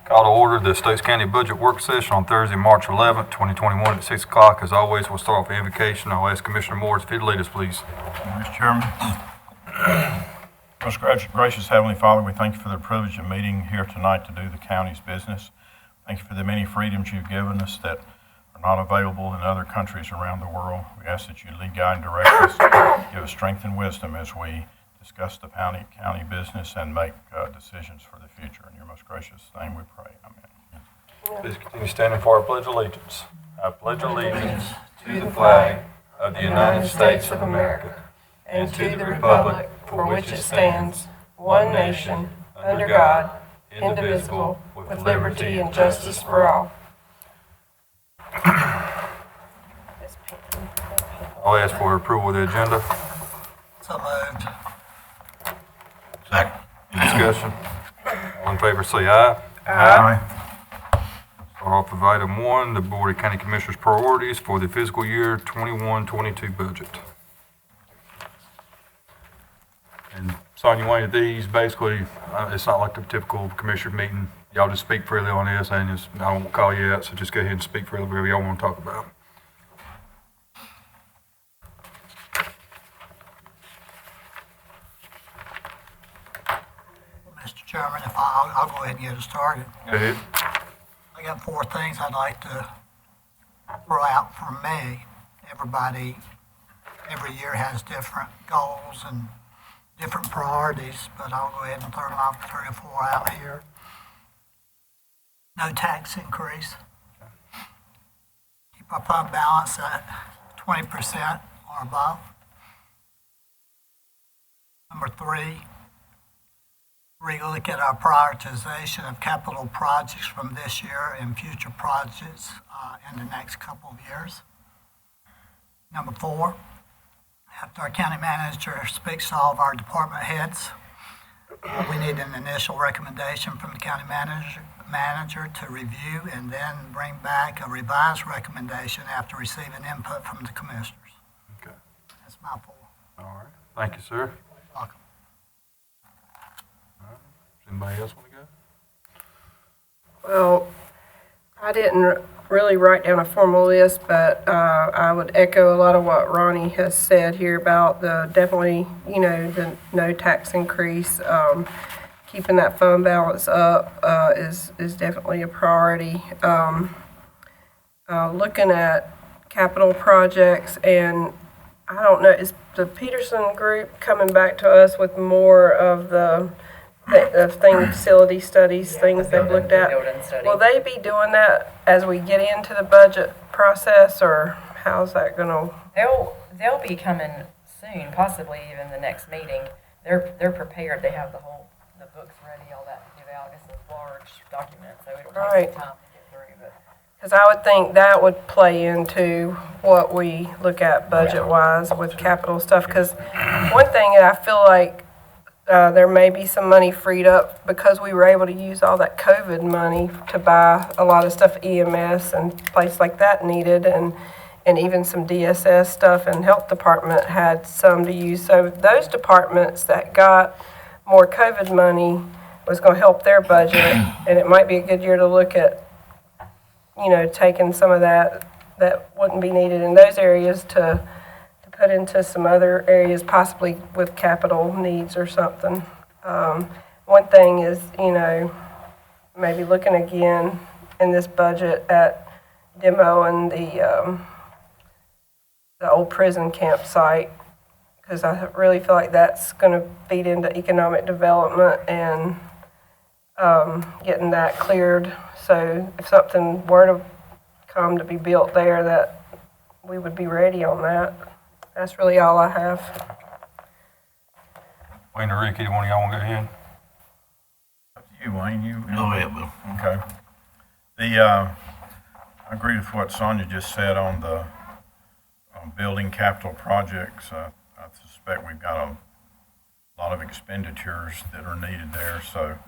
Call to order the Stokes County Budget Work Session on Thursday, March 11th, 2021 at 6 o'clock. As always, we'll start off with invocation. I'll ask Commissioner Morris if he'd lead us, please. Mr. Chairman. Most gracious Heavenly Father, we thank you for the privilege of meeting here tonight to do the county's business. Thank you for the many freedoms you've given us that are not available in other countries around the world. We ask that you lead, guide, and direct us, give us strength and wisdom as we discuss the county business and make decisions for the future. In your most gracious name we pray. Amen. Please continue standing for our Pledge of Allegiance. I pledge allegiance to the flag of the United States of America and to the republic for which it stands, one nation, under God, indivisible, with liberty and justice for all. I'll ask for approval of the agenda. So moved. Second. Any discussion? All in favor say aye. Aye. Start off with item 1, the Board of County Commissioners' priorities for the fiscal year 21-22 budget. And Sonia, one of these, basically, it's not like the typical commissioner meeting. Y'all just speak freely on this, and I won't call you out, so just go ahead and speak freely whatever y'all want to talk about. Mr. Chairman, if I'll go ahead and get it started. Go ahead. I got 4 things I'd like to throw out for me. Everybody, every year has different goals and different priorities, but I'll go ahead and throw out 3 or 4 out here. No tax increase. Keep our fund balance at 20% or above. Number 3, relook at our prioritization of capital projects from this year and future projects in the next couple of years. Number 4, after our county manager speaks to all of our department heads, we need an initial recommendation from the county manager to review and then bring back a revised recommendation after receiving input from the commissioners. Okay. That's my 4. All right. Thank you, sir. Welcome. All right. Does anybody else want to go? Well, I didn't really write down a formal list, but I would echo a lot of what Ronnie has said here about the definitely, the no tax increase. Keeping that fund balance up is definitely a priority. Looking at capital projects, and I don't know, is the Peterson group coming back to us with more of the facility studies, things they've looked at? Will they be doing that as we get into the budget process, or how's that going to? They'll be coming soon, possibly even the next meeting. They're prepared. They have the books ready, all that to give out. It's a large document, so it'll take some time to get through. But Because I would think that would play into what we look at budget-wise with capital stuff. Because one thing that I feel like there may be some money freed up because we were able to use all that COVID money to buy a lot of stuff EMS and places like that needed, and even some DSS stuff, and health department had some to use. So those departments that got more COVID money was going to help their budget, and it might be a good year to look at, taking some of that wouldn't be needed in those areas to put into some other areas, possibly with capital needs or something. One thing is, maybe looking again in this budget at demoing the old prison campsite, because I really feel like that's going to feed into economic development and getting that cleared. So if something were to come to be built there, that we would be ready on that. That's really all I have. Wayne or Ricky, one of y'all want to go ahead? Up to you, Wayne. You Go ahead, Bill. Okay. I agree with what Sonia just said on the building capital projects. I suspect we've got a lot of expenditures that are needed there, so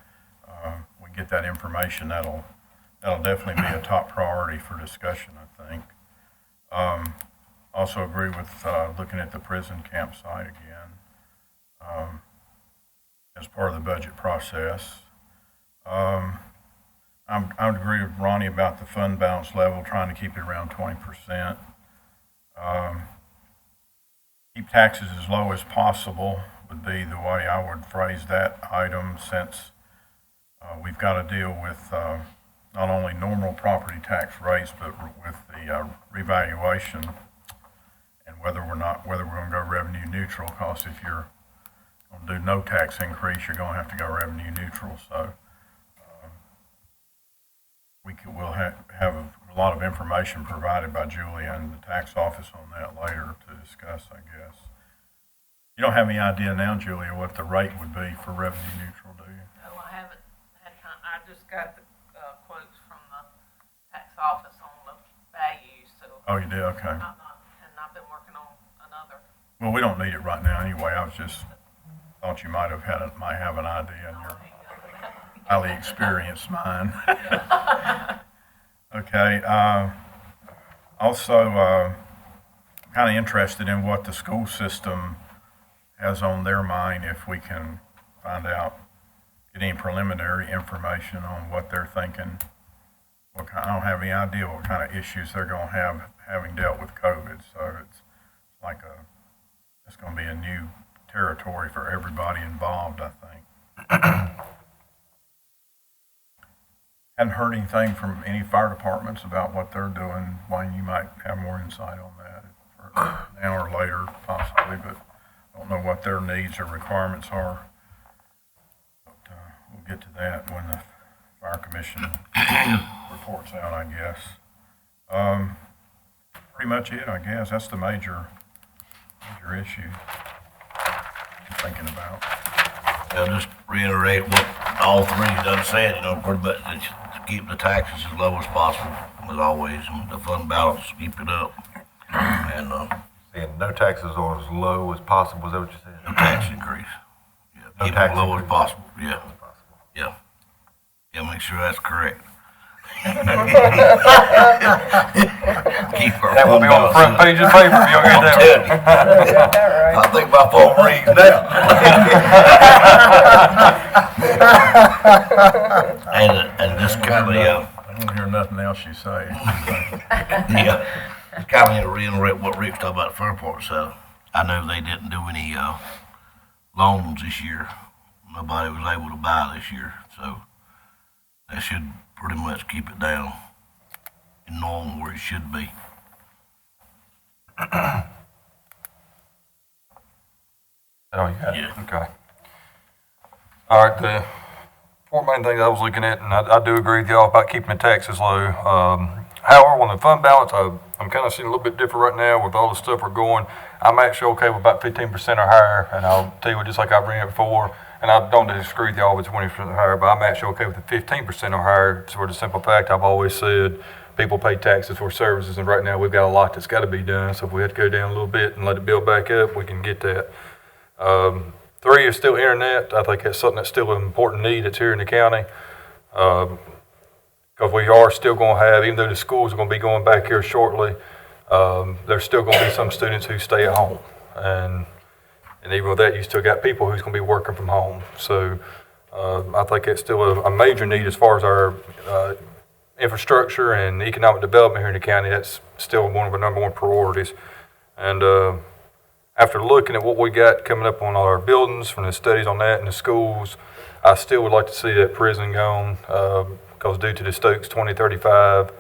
we get that information. That'll definitely be a top priority for discussion, I think. Also agree with looking at the prison campsite again as part of the budget process. I I would agree with Ronnie about the fund balance level, trying to keep it around 20%. Keep taxes as low as possible would be the way I would phrase that item, since we've got to deal with not only normal property tax rates, but with the revaluation, and whether we're going to go revenue neutral. Because if you're going to do no tax increase, you're going to have to go revenue neutral. So we'll have a lot of information provided by Julia and the tax office on that later to discuss, I guess. You don't have any idea now, Julia, what the rate would be for revenue neutral, do you? No, I haven't had time. I just got the quotes from the tax office on the values, so. Oh, you did? Okay. And I've been working on another. Well, we don't need it right now anyway. I was just thought you might have an idea in your highly experienced mind. Okay. Also, kind of interested in what the school system has on their mind, if we can find out, get any preliminary information on what they're thinking. I don't have any idea what kind of issues they're going to have having dealt with COVID. So it's going to be a new territory for everybody involved, I think. Hadn't heard anything from any fire departments about what they're doing. Wayne, you might have more insight on that now or later, possibly, but I don't know what their needs or requirements are. But we'll get to that when the fire commission reports out, I guess. Pretty much it, I guess. That's the major issue I'm thinking about. I'll just reiterate what all three done said, pretty much to keep the taxes as low as possible, as always, and the fund balance, keep it up. And And no taxes are as low as possible, is that what you said? no tax increase. Yeah, No keep it tax as low as increase. possible, yeah. Yeah. Yeah, make sure that's correct. Keep our That will fund be on the front balance. page of the paper if you'll get that one. I think my phone rings now. and just kind of, I don't hear nothing else you say. yeah, just kind of to reiterate what Rick's talking about the Fairport. So I know they didn't do any loans this year. Nobody was able to buy this year, so that should pretty much keep it down in normal where it should be. Oh, you got it? Yeah. Okay. All right, the four main things I was looking at, and I do agree with y'all about keeping the taxes low. However, on the fund balance, I'm kind of seeing a little bit different right now with all the stuff we're going. I'm actually okay with about 15% or higher, and I'll tell you what, just like I've read it before, and I don't disagree with y'all with 20% or higher, but I'm actually okay with the 15% or higher for the simple fact I've always said people pay taxes for services, and right now we've got a lot that's got to be done, so if we have to go down a little bit and let it build back up, we can get that. 3 is still internet. I think that's something that's still an important need that's here in the county. Because we are still going to have, even though the schools are going to be going back here shortly, there's still going to be some students who stay at home. And even with that, you still got people who's going to be working from home. So I think it's still a major need as far as our infrastructure and economic development here in the county. That's still one of our number one priorities. And after looking at what we got coming up on our buildings, from the studies on that and the schools, I still would like to see that prison gone, because due to the Stokes 2035,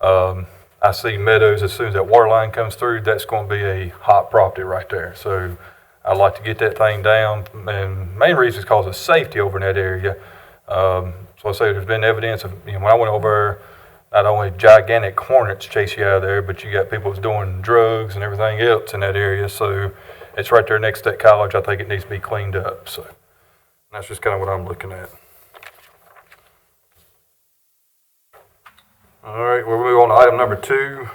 I see Meadows, as soon as that water line comes through, that's going to be a hot property right there. So I'd like to get that thing down, and main reason is because of safety over in that area. So I say there's been evidence of, when I went over, not only gigantic hornets chase you out of there, but you got people that's doing drugs and everything else in that area. So it's right there next to that college. I think it needs to be cleaned up. So that's just kind of what I'm looking at. All right, we'll move on to item number 2,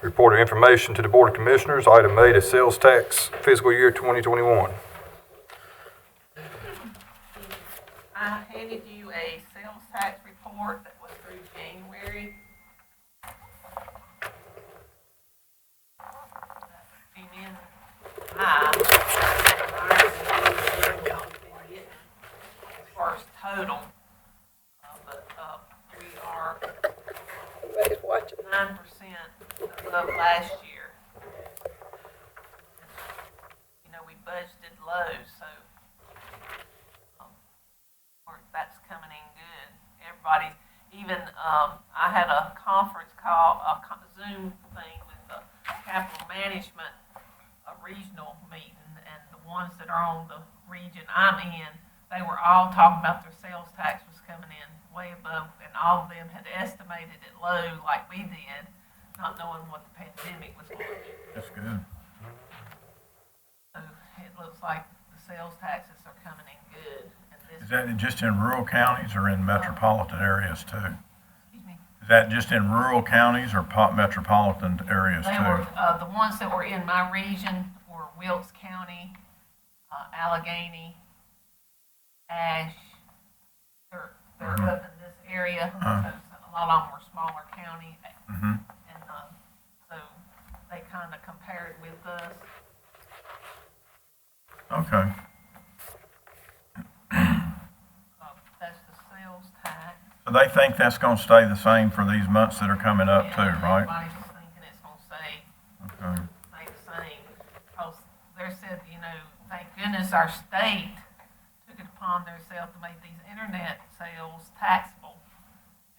report of information to the Board of Commissioners. Item 8 is sales tax fiscal year 2021. I handed you a sales tax report that was through January. Came in high. As far as total, but we I had a conference call, Zoom thing with the capital management, a regional meeting, and the ones that are on the region I'm in, they were all talking about their sales tax was coming in way above, and all of them had estimated it low like we did, not knowing what the pandemic was going to do. That's good. So it looks like the sales taxes are coming in good. And this, Is that just in rural counties or in metropolitan areas too? excuse me, Is that just in rural counties or metropolitan areas they too? were, the ones that were in my region were Wilkes County, Allegheny, Ash. They're up in this area. So a lot of them were smaller county. Mm-hmm. And so they kind of compared with us. Okay. That's the sales tax. So they think that's going to stay the same for these months that are coming up too, And right? everybody's thinking it's gonna stay Okay. the same. Because they said, you know, thank goodness our state took it upon themselves to make these internet sales taxable.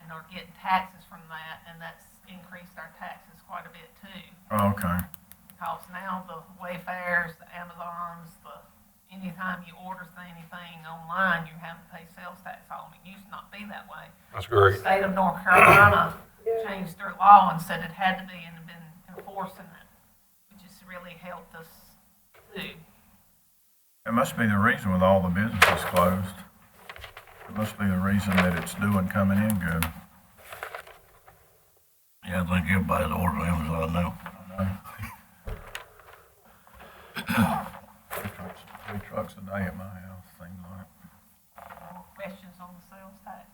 And are getting taxes from that, and that's increased our taxes quite a bit too. Oh, okay. Because now the Wayfairs, the Amazons, anytime you order anything online, you have to pay sales tax on it. It used to not be that way. That's The great. state of North Carolina changed their law and said it had to be and have been enforcing it, which has really helped us too. It must be the reason with all the businesses closed. It must be the reason that it's coming in good. Yeah, I think everybody's ordering Amazon now. Three trucks a day at my house, things like. More questions on the sales tax?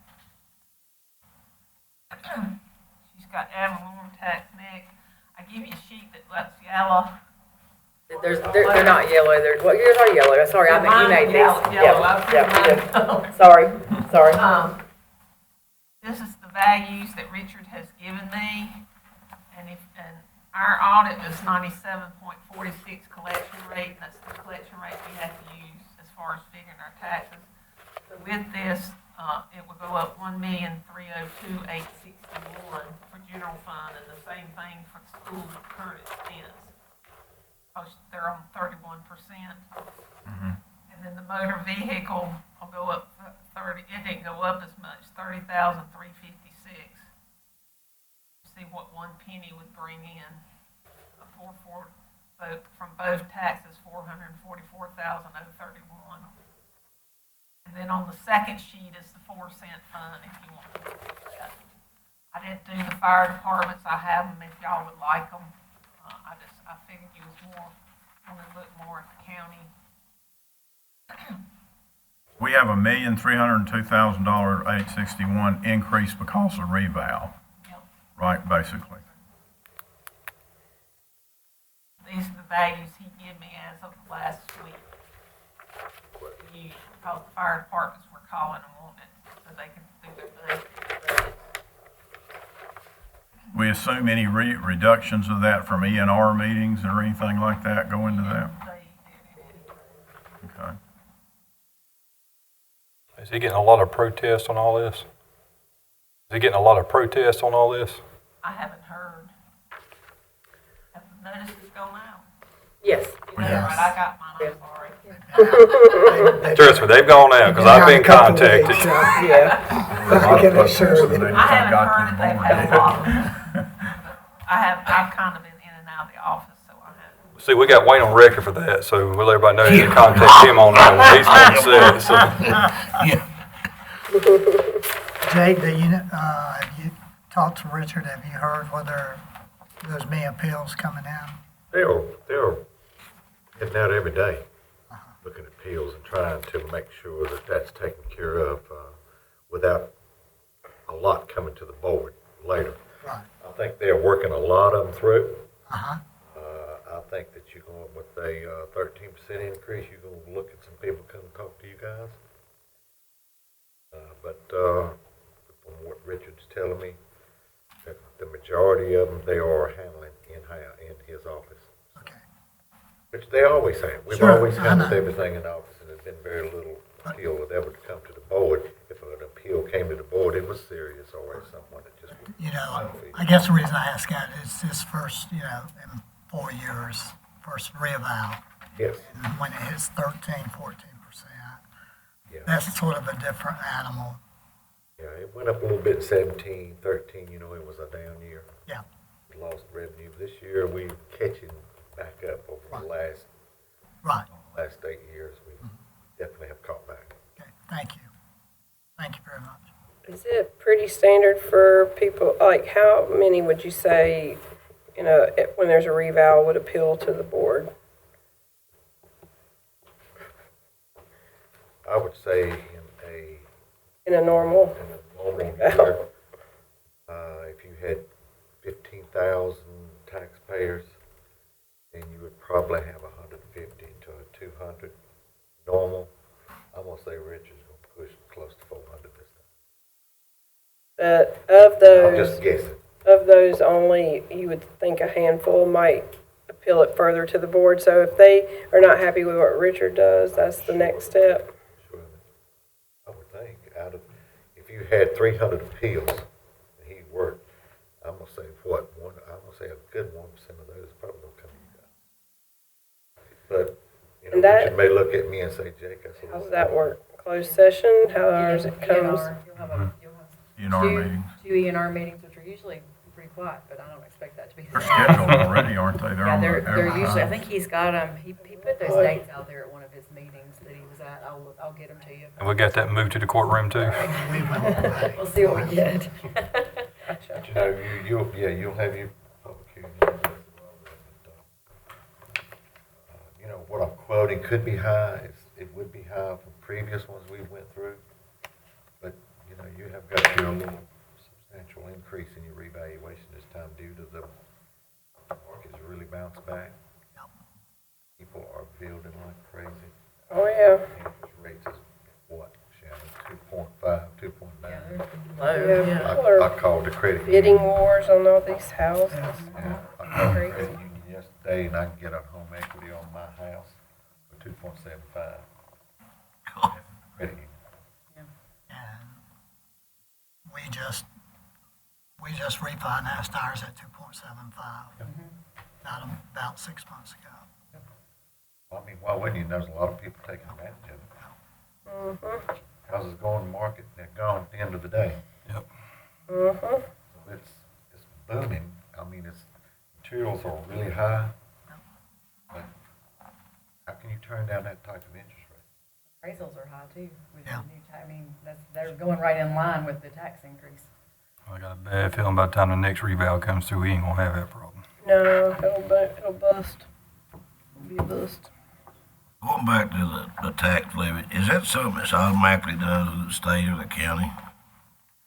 She's got ad valorem tax next. I give you a sheet that's yellow. They're not yellow, well, yours are yellow, sorry, I mean, you made these. Yellow, Sorry. This is the values that Richard has given me, and our audit was 97.46 collection rate, and that's the collection rate we have to use as far as figuring our taxes. So with this, it will go up 1,302,861 for general fund, and the same thing for school current expense. They're on 31%. And then the motor vehicle will go up 30, it didn't go up as much, 30,356. See what 1 penny would bring in. From both taxes, 444,031. And then on the second sheet is the 4-cent fund if you want to look at that. I didn't do the fire departments, I have them if y'all would like them. I figured you was want to look more at the county. We have $1,302,861 increase because of reval, Yep. right, basically. These are the values he gave me as of last week. Because the fire departments were calling and wanting it so they can do their budget. We assume any reductions of that from E&R meetings or anything like that go into that? Okay. Is he getting a lot of protests on all this? Is he getting a lot of protests on all this? I haven't heard. Have the notices gone out? Yes. Yeah, right, I got mine, I'm sorry. Trust me, they've gone out because I've been contacted. Yeah. I can assure you. I haven't heard that they've had a lot of them. I've kind of been in and out of the office, so I haven't. See, we got Wayne on record for that, so we'll let everybody know you can contact him on that one. He's going to say it. So. Jake, have you talked to Richard? Have you heard whether there's many appeals coming in? They're heading out every day, looking at appeals and trying to make sure that that's taken care of without a lot coming to the board later. Right. I think they're working a lot of them through. Uh-huh. I think that you're going, with a 13% increase, you're going to look at some people come talk to you guys. But from what Richard's telling me, that the majority of them, they are handling in his office. Okay. Which they always have. We've Sure, always I handled know. everything in office, and there's been very little appeal that ever come to the board. If an appeal came to the board, it was serious or it's someone that just. You know, I guess the reason I ask that is this first, in 4 years, first reeval, Yes, and when it hits 13, 14%, yeah. that's sort of a different animal. Yeah, it went up a little bit in 17, 13, it was a down year. Yeah. We lost revenue. This year, we're catching back up over the last Right. 8 years. We definitely have caught back. Okay, thank you. Thank you very much. Is it pretty standard for people, like how many would you say, when there's a revow would appeal to the board? I would say In a normal? in a normal year, if you had 15,000 taxpayers, then you would probably have 150 to 200 normal. I'm gonna say Richard's gonna push close to 400 this time. Of I'm those, just guessing. of those only, you would think a handful might appeal it further to the board. So if they are not happy with what Richard does, that's the next step. Sure. I would think if you had 300 appeals and he worked, I'm gonna say I'm gonna say a good 1% of those probably gonna come to you guys. But, And that- Richard may look at me and say, Jake, I said. How does that work? Closed session? How does it comes? You'll have ENR meetings. two ENR meetings, which are usually pretty quiet, but I don't expect that to be. They're scheduled already, aren't they? They're Yeah, on the they're usually, I advertising. think he's got them, he put those dates out there at one of his meetings that he was at. I'll get them to you. And we got that moved to the courtroom too. We'll see what we get. But, you'll have your public hearing. What I'm quoting could be high, it would be high from previous ones we went through. But, you have got your little substantial increase in your revaluation this time due to the market's really bounced back. People are building like crazy. Oh, yeah. Interest rates is what, Shannon, 2.5, 2.9? Yeah, they're Yeah, low, yeah. people are I called the credit bidding union. wars on all these houses. Yeah, I called the credit union yesterday and I can get a home equity on my house for 2.75. Credit union. And we just refinanced ours at 2.75. About 6 months ago. I mean, why wouldn't you? There's a lot of people taking advantage of it. Mm-hmm. Houses go on the market, they're gone at the end of the day. Mm-hmm. So it's booming. I mean, materials are really high. But how can you turn down that type of interest rate? Appraisals are high too. With the Yeah. new I mean, they're going right in line with the tax increase. I got a bad feeling by the time the next revow comes through, we ain't gonna have that problem. No, it'll bust. It'll be a bust. Going back to the tax levy, is that something that's automatically done to the state or the county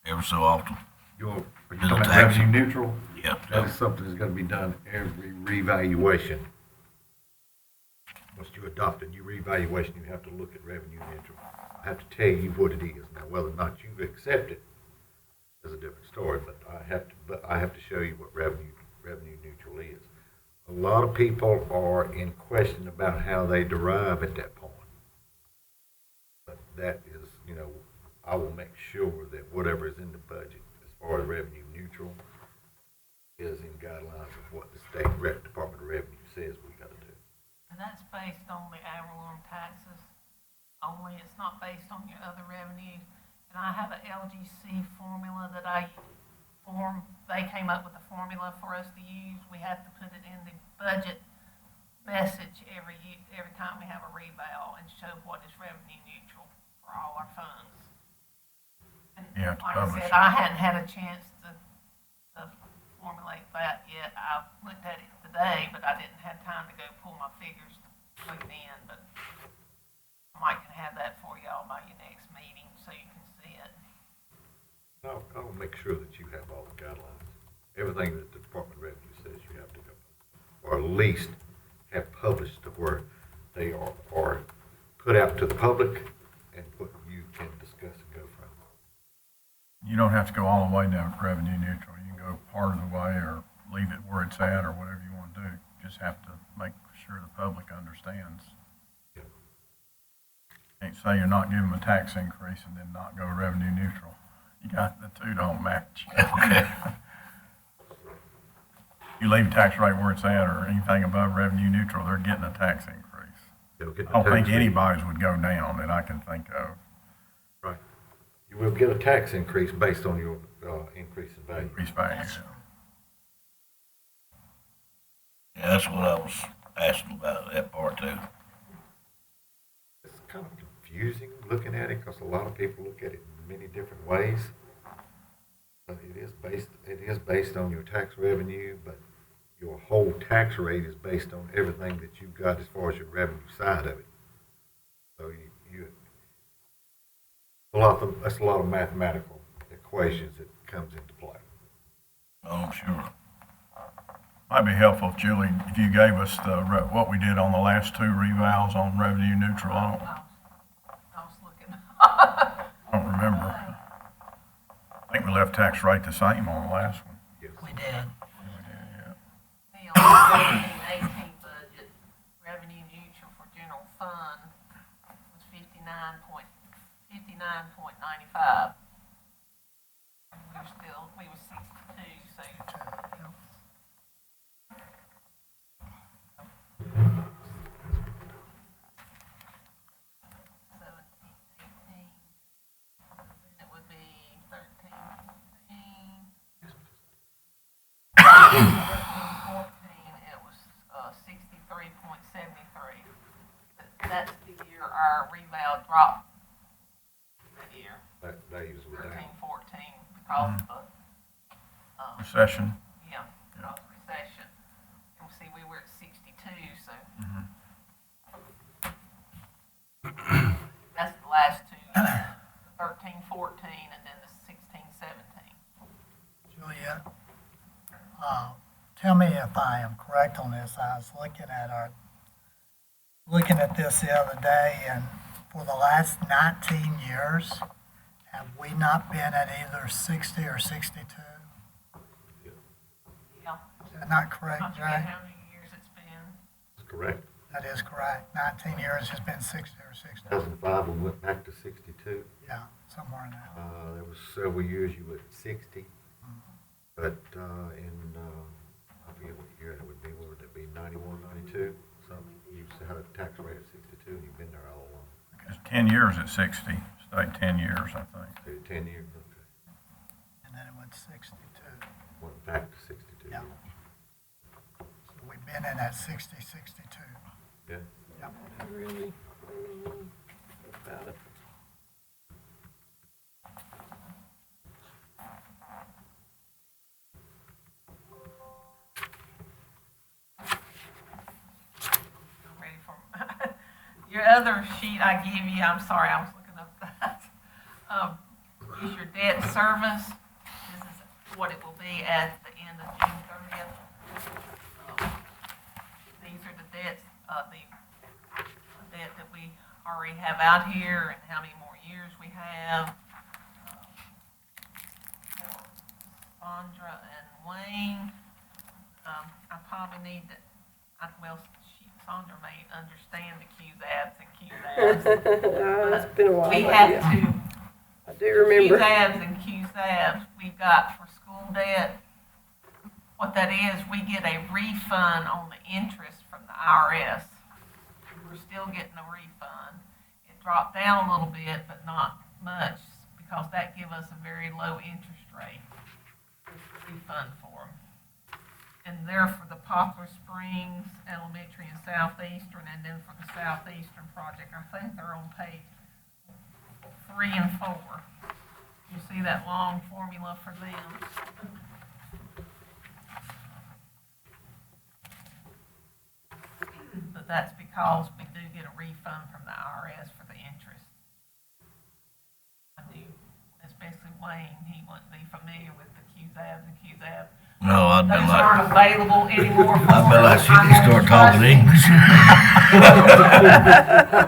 every so often? You're Is talking it about tax- revenue neutral? Yeah. That is something that's gonna be done every revaluation. Once you adopt a new revaluation, you have to look at revenue neutral. I have to tell you what it is. Now, whether or not you accept it is a different story, but I have to show you what revenue neutral is. A lot of people are in question about how they derive at that point. But that is, I will make sure that whatever is in the budget as far as revenue neutral is in guidelines of what the state Department of Revenue says we gotta do. And that's based on the ad valorem taxes only, it's not based on your other revenue. And I have an LGC formula that they came up with a formula for us to use. We have to put it in the budget message every time we have a reval and show what is revenue neutral for all our funds. And You have to like I publish said, it. I hadn't had a chance to formulate that yet. I looked at it today, but I didn't have time to go pull my figures to put it in, but I might can have that for y'all by your next meeting so you can see it. I will make sure that you have all the guidelines, everything that the Department of Revenue says you have to go, or at least have published to where they are put out to the public and what you can discuss and go from. You don't have to go all the way down to revenue neutral. You can go part of the way or leave it where it's at or whatever you want to do. Just have to make sure the public understands. Can't say you're not giving them a tax increase and then not go revenue neutral. You got the two don't match. Okay. You leave tax rate where it's at or anything above revenue neutral, they're getting a tax increase. You'll get the I don't think tax rate. anybody's would go down that I can think of. Right. You will get a tax increase based on your increase in value. Increase value. Yeah, that's what I was asking about, that part too. It's kind of confusing looking at it because a lot of people look at it in many different ways. But it is based on your tax revenue, but your whole tax rate is based on everything that you've got as far as your revenue side of it. So that's a lot of mathematical equations that comes into play. Oh, sure. Might be helpful if Julie, if you gave us what we did on the last two revals on revenue neutral. I was looking. I don't remember. I think we left tax rate the same on the last one. Yes. We did. The 17-18 budget, revenue neutral for general fund was 59.95. We were 62, so. 17-18. Then it would be 13-14. 13-14, it was 63.73. That's the year our reval dropped. That year, That is without. 13-14, because of the, Recession. yeah, because of recession. And see, we were at 62, so. That's the last two, the 13-14 and then the 16-17. Julia, tell me if I am correct on this. I was looking at this the other day, and for the last 19 years, have we not been at either 60 or 62? Yeah. Is that not I correct, forget Jay? how many years it's been. That's correct. That is correct. 19 years has been 60 or 60. 2005, we went back to 62. Yeah, somewhere in there. There was several years you were at 60. But I forget what year that would be. What would it be, 91, 92? Something. You used to have a tax rate of 62, and you've been there all along. It's 10 years at 60. Stayed 10 years, I think. So 10 years, okay. And then it went 62. Went back to 62. Yeah. So we've been in that 60, 62. Yeah. Yep. Really? Ready for your other sheet I gave you. I'm sorry, I was looking up that. Is your debt service. This is what it will be at the end of June 30th. These are the debts, the debt that we already have out here and how many more years we have. For Sandra and Wayne, I probably need to, Sandra may understand the QZABs and QZABs. It's been a while. We but have yeah, to, I do remember. QZABs and QZABs, we've got for school debt. What that is, we get a refund on the interest from the IRS. We're still getting a refund. It dropped down a little bit, but not much, because that gives us a very low interest rate refund for them. And they're for the Poplar Springs Elementary and Southeastern, and then for the Southeastern project. I think they're on page 3 and 4. You see that long formula for them. But that's because we do get a refund from the IRS for the interest. I do, especially Wayne, he wouldn't be familiar with the QZABs and QZABs. No, I'd Those been like, aren't available anymore for I'd been like, she us. can start talking English. A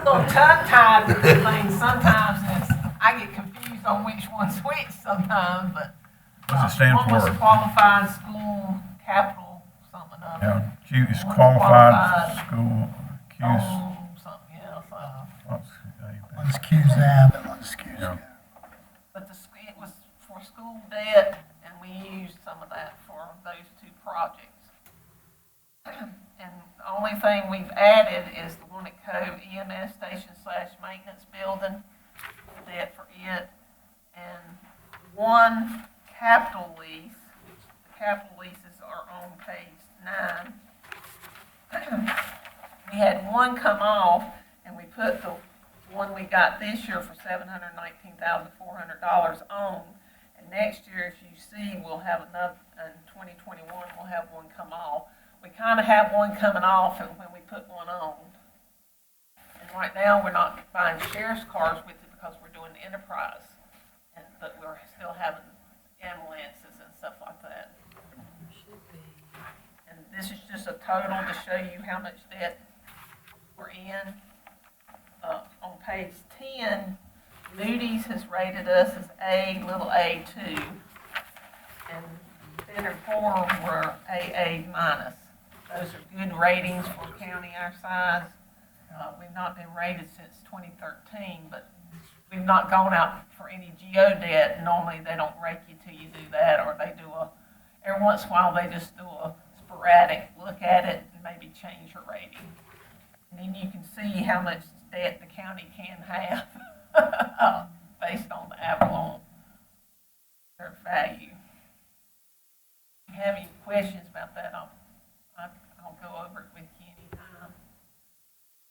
little tongue-tied with the things sometimes, I get confused on which one's which sometimes, but. What's it stand One was for? qualified school capital, something or other. Yeah, Q is One's qualified school, Q's, Something else, what's, One's QZAB and one's QZAB. but it was for for school debt, and we used some of that for those two projects. And the only thing we've added is the one at Cove EMS station / maintenance building, debt for it, and one capital lease. The capital leases are on page 9. We had one come off, and we put the one we got this year for $719,400 on. And next year, if you see, we'll have another, in 2021, we'll have one come off. We kind of have one coming off and when we put one on. And right now, we're not buying sheriff's cars with it because we're doing the enterprise. But we're still having ambulances and stuff like that. And this is just a total to show you how much debt we're in. On page 10, Moody's has rated us as A2, and Standard & Poor's were AA-. Those are good ratings for a county our size. We've not been rated since 2013, but we've not gone out for any geo debt. Normally, they don't rate you till you do that, or they do every once in a while, they just do a sporadic look at it and maybe change your rating. And then you can see how much debt the county can have based on the Avalon, their value. If you have any questions about that, I'll go over it with you anytime.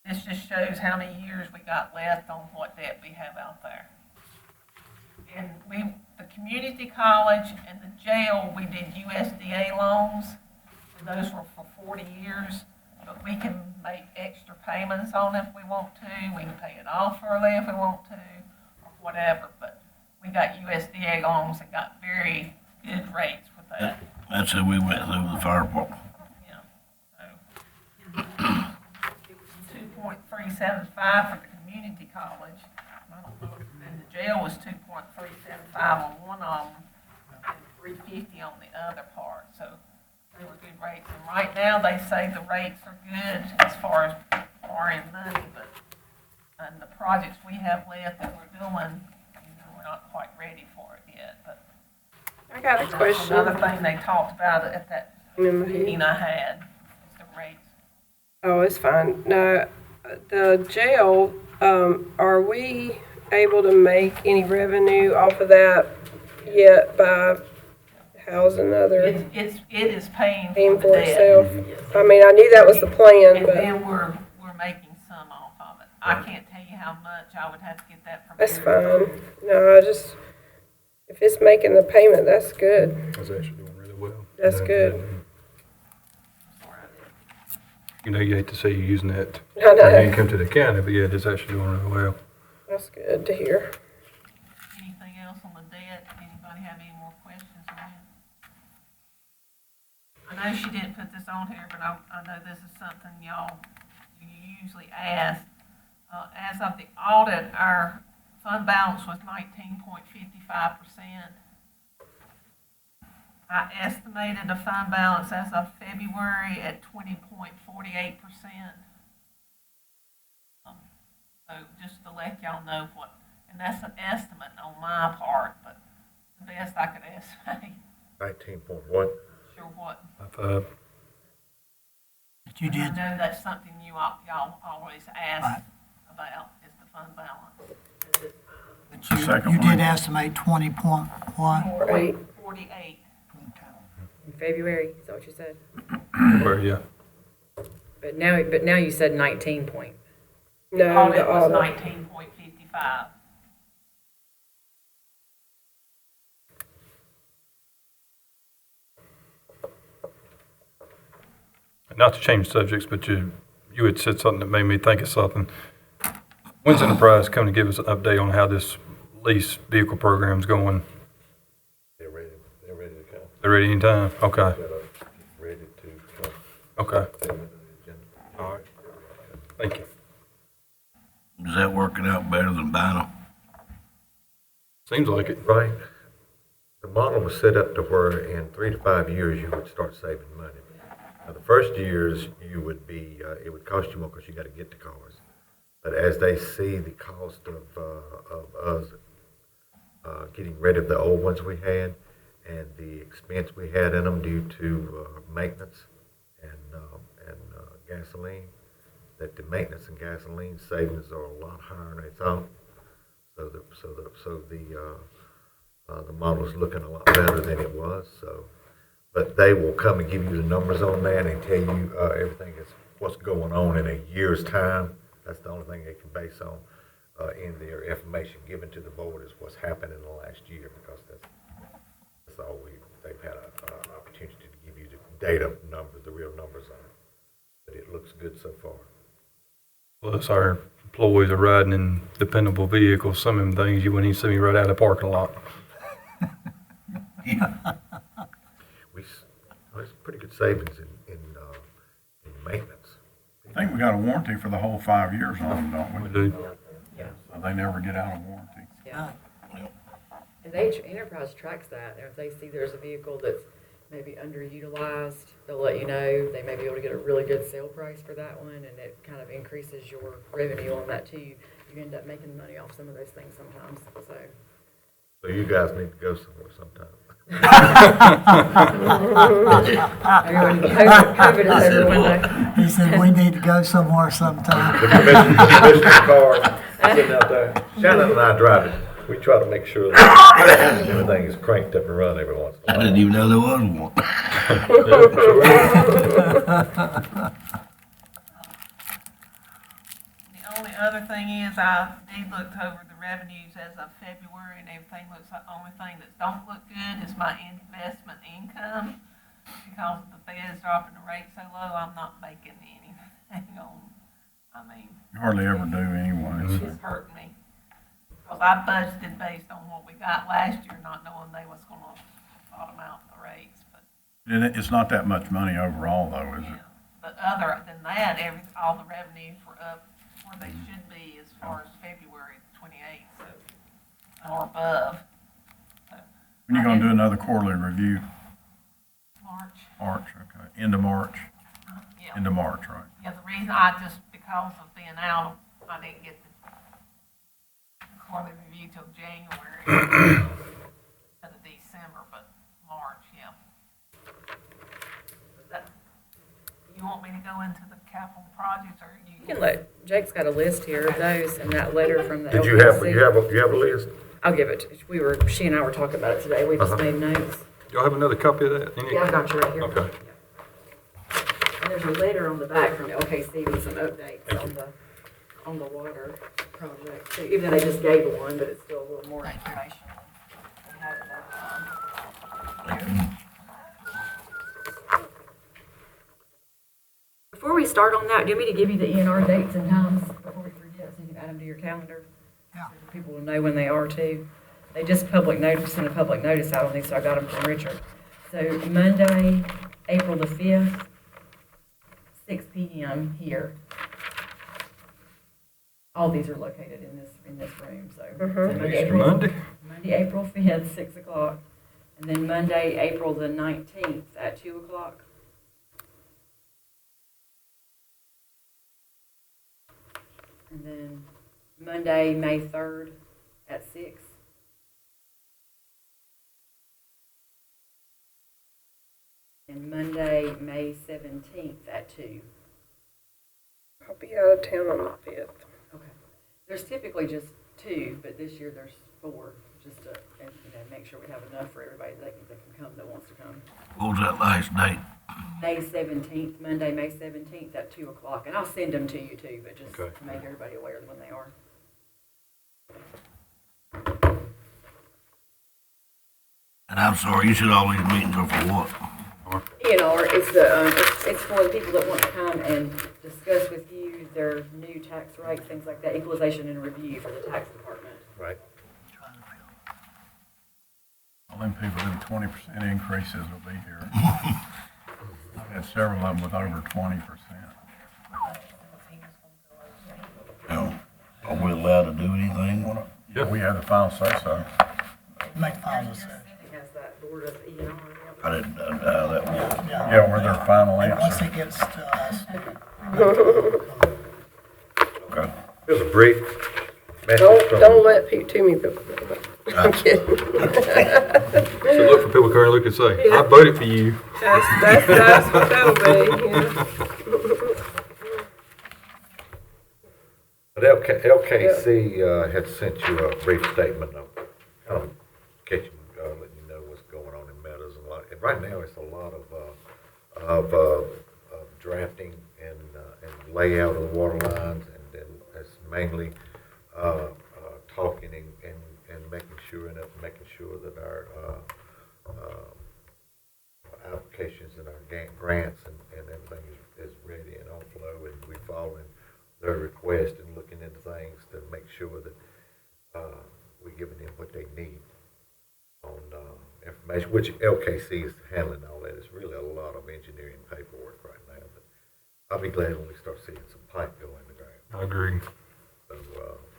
This just shows how many years we got left on what debt we have out there. And the community college and the jail, we did USDA loans. And those were for 40 years. But we can make extra payments on it if we want to. We can pay it off early if we want to, or whatever. But we got USDA loans and got very good rates with that. That's who we went through with the fire department. Yeah. So 2.375 for the community college. I don't know. And the jail was 2.375 on one of them, and 350 on the other part. So they were good rates. And right now, they say the rates are good as far as borrowing money, but and the projects we have left that we're doing, we're not quite ready for it yet. But I got a question. another thing they talked about at that meeting I had is the rates. Oh, it's fine. Now, the jail, are we able to make any revenue off of that yet by housing other, It is paying paying for for the debt. itself? I mean, I knew that was the plan, And but then we're making some off of it. I can't tell you how much. I would have to get that from that's Eric. fine. No, if it's making the payment, that's good. That's actually doing really well. That's good. You know, you hate to see you using that I know. income to the county, but yeah, it's actually doing really well. That's good to hear. Anything else on the debt? Anybody have any more questions on it? I know she didn't put this on here, but I know this is something you usually ask. As of the audit, our fund balance was 19.55%. I estimated the fund balance as of February at 20.48%. So just to let y'all know and that's an estimate on my part, but the best I could estimate. 19.1. Sure what. I've, But you I did, know that's something y'all always ask about, is the fund balance. but Second you one. did estimate 20.1. 48. In February, is that what you said? where, yeah. But now you said 19 point. No, Audit the was audit. 19.55. Not to change subjects, but you had said something that made me think of something. When's Enterprise come to give us an update on how this lease vehicle program's going? They're ready to come. They're ready anytime? Okay, Ready to come. okay. All right. Thank you. Is that working out better than buying them? Seems like it. Right. The model was set up to where in 3 to 5 years you would start saving money. Now, the first years you would be, it would cost you more because you got to get the cars. But as they see the cost of us getting rid of the old ones we had and the expense we had in them due to maintenance and gasoline, that the maintenance and gasoline savings are a lot higher than they thought. So the model is looking a lot better than it was. So, but they will come and give you the numbers on that and tell you everything is what's going on in a year's time. That's the only thing they can base on in their information given to the board is what's happened in the last year, because that's all they've had an opportunity to give you the data numbers, the real numbers on it. But it looks good so far. Plus, our employees are riding in dependable vehicles. Some of them things you wouldn't even see me right out of the parking lot. There's pretty good savings in maintenance. I think we got a warranty for the whole 5 years on them, don't we? We do. Yeah. So they never get out of warranty. Yeah. And they, Enterprise tracks that. And if they see there's a vehicle that's maybe underutilized, they'll let you know. They may be able to get a really good sale price for that one, and it kind of increases your revenue on that too. You end up making money off some of those things sometimes. So you guys need to go somewhere sometime. COVID is over one day. He said, we need to go somewhere sometime. The commissioner's car sitting out there. Shannon and I drive it. We try to make sure that everything is cranked up and run every once in a I while. didn't even know there was one. The only other thing is I did look over the revenues as of February and everything looks like, the only thing that don't look good is my investment income. Because the Fed is dropping the rate so low, I'm not making anything on, You hardly ever do anyway. it's hurting me. Because I budgeted based on what we got last year, not knowing they was gonna bottom out the rates, but. It's not that much money overall though, is it? Yeah. But other than that, all the revenues were up where they should be as far as February 28th, so, or above. So, When you gonna do another quarterly review? March, March, okay. End of March, yeah. end of March, right? Yeah, the reason because of being out, I didn't get the quarterly review till January instead of December, but March, yeah. You want me to go into the capital projects, or you? You can let, Jake's got a list here of those and that letter from the Did you have, LPC. you have a list? I'll give it to you. She and I were talking about it today. We just made notes. Do y'all have another copy of that? Yeah, I've got you right here. Okay. And there's a letter on the back from LKC with some updates on the water project too. Even though they just gave one, but it's still a little more information. We have that. Before we start on that, do you want me to give you the ENR dates and times before we forget, so you can add them to your calendar? Yeah. So people will know when they are too. They just sent a public notice out on these, so I got them from Richard. So Monday, April the 5th, 6 p.m. here. All these are located in this room, so. Monday? Monday, April 5th, 6 o'clock. And then Monday, April the 19th at 2 o'clock. And then Monday, May 3rd at 6. And Monday, May 17th at 2. I'll be out of town on the 5th. Okay. There's typically just 2, but this year there's 4, just to make sure we have enough for everybody that can come that wants to come. What was that last date? May 17th, Monday, May 17th at 2 o'clock. And I'll send them to you too, but just Okay. to make everybody aware of when they are. And I'm sorry, you said all these meetings are for what? It's for the people that want to come and discuss with you their new tax rates, things like that, equalization and review for the tax department. Right. All them people doing 20% increases will be here. I've had several of them with over 20%. No. Are we allowed to do anything? Yeah, we have the final say-so. Make final decision. It has that board of ENR. I didn't know how that worked. Yeah, we're their final And once answer. it gets to us, Okay. Here's a brief message Don't from, let too many people know about it. I'm kidding. So look for people currently who can say, I voted for you. That's what that'll be, yeah. But LKC had sent you a brief statement of kind of catching, letting you know what's going on in Meadows and a lot. And right now, it's a lot of drafting and layout of the water lines, and then it's mainly talking and making sure that our applications and our grants and everything is ready and on flow, and we following their request and looking into things to make sure that we're giving them what they need on information, which LKC is handling all that. It's really a lot of engineering paperwork right now, but I'll be glad when we start seeing some pipe go in the ground. I agree. So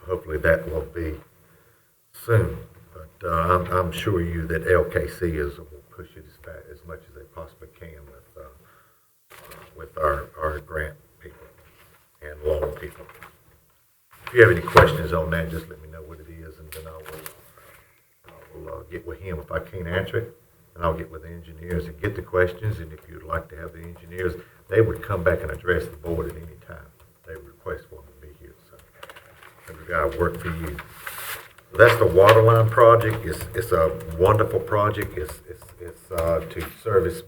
hopefully that will be soon. But I'm sure you that LKC will push it as much as they possibly can with our grant people and loan people. If you have any questions on that, just let me know what it is, and then I will get with him if I can't answer it, and I'll get with the engineers and get the questions. And if you'd like to have the engineers, they would come back and address the board at any time. They would request for them to be here, so every guy work for you. So that's the water line project. It's a wonderful project. It's to service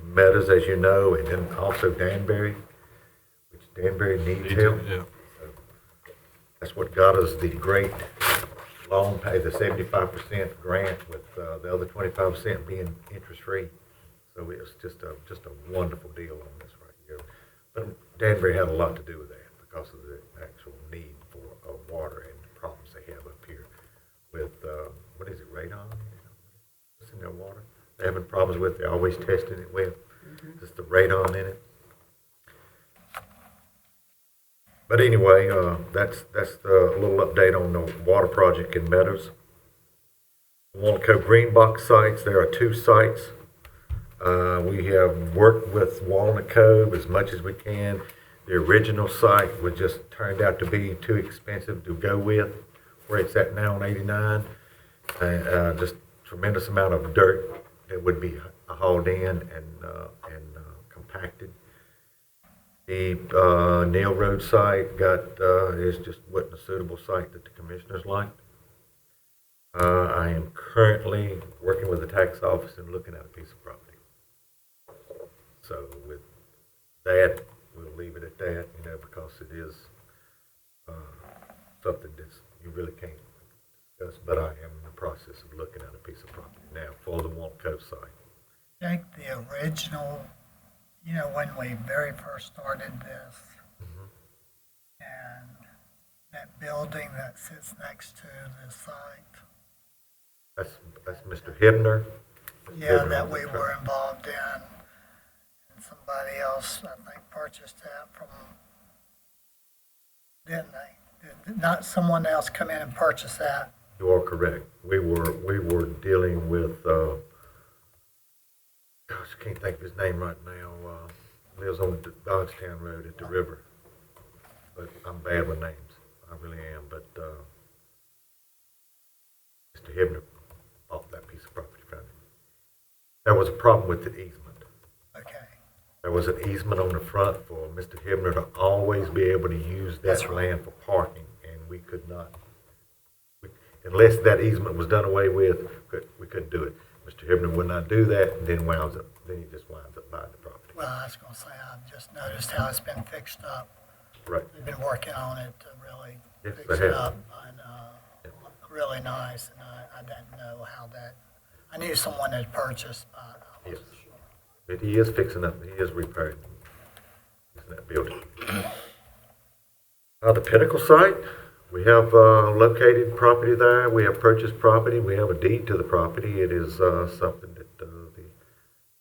Meadows, as you know, and then also Danbury, which Danbury needs help. Yeah. So that's what got us the great loan pay, the 75% grant, with the other 25% being interest-free. So it's just a wonderful deal on this right here. But Danbury had a lot to do with that because of the actual need for water and the problems they have up here with, what is it, radon? What's in their water? They're having problems with, they're always testing it with, just the radon in it. But anyway, that's the little update on the water project in Meadows. Walnut Cove Green Box sites, there are 2 sites. We have worked with Walnut Cove as much as we can. The original site was just turned out to be too expensive to go with, where it's at now on 89. Just tremendous amount of dirt that would be hauled in and compacted. The Neal Road site is just wasn't a suitable site that the commissioners liked. I am currently working with the tax office and looking at a piece of property. So with that, we'll leave it at that, because it is something that you really can't discuss. But I am in the process of looking at a piece of property now for the Walnut Cove site. I think the original, when we very first started this, and that building that sits next to the site. That's Mr. Hibner. Yeah, that we were involved in. And somebody else, I think, purchased that from, didn't they? Did not someone else come in and purchase that? You are correct. We were dealing with, gosh, I can't think of his name right now. Lives on the Dodgetown Road at the river. But I'm bad with names. I really am. But Mr. Hibner bought that piece of property from him. There was a problem with the easement. Okay. There was an easement on the front for Mr. Hibner to always be able to use that land for parking, and we could not. Unless that easement was done away with, we couldn't do it. Mr. Hibner would not do that, and then he just winds up buying the property. Well, I was going to say, I've just noticed how it's been fixed up. Right. They've been working on it to really Yes, fix they it have. up, and really nice. And I didn't know how that. I knew someone had purchased, but I wasn't sure. But he is fixing up. He is repairing that building. The Pinnacle site, we have located property there. We have purchased property. We have a deed to the property. It is something that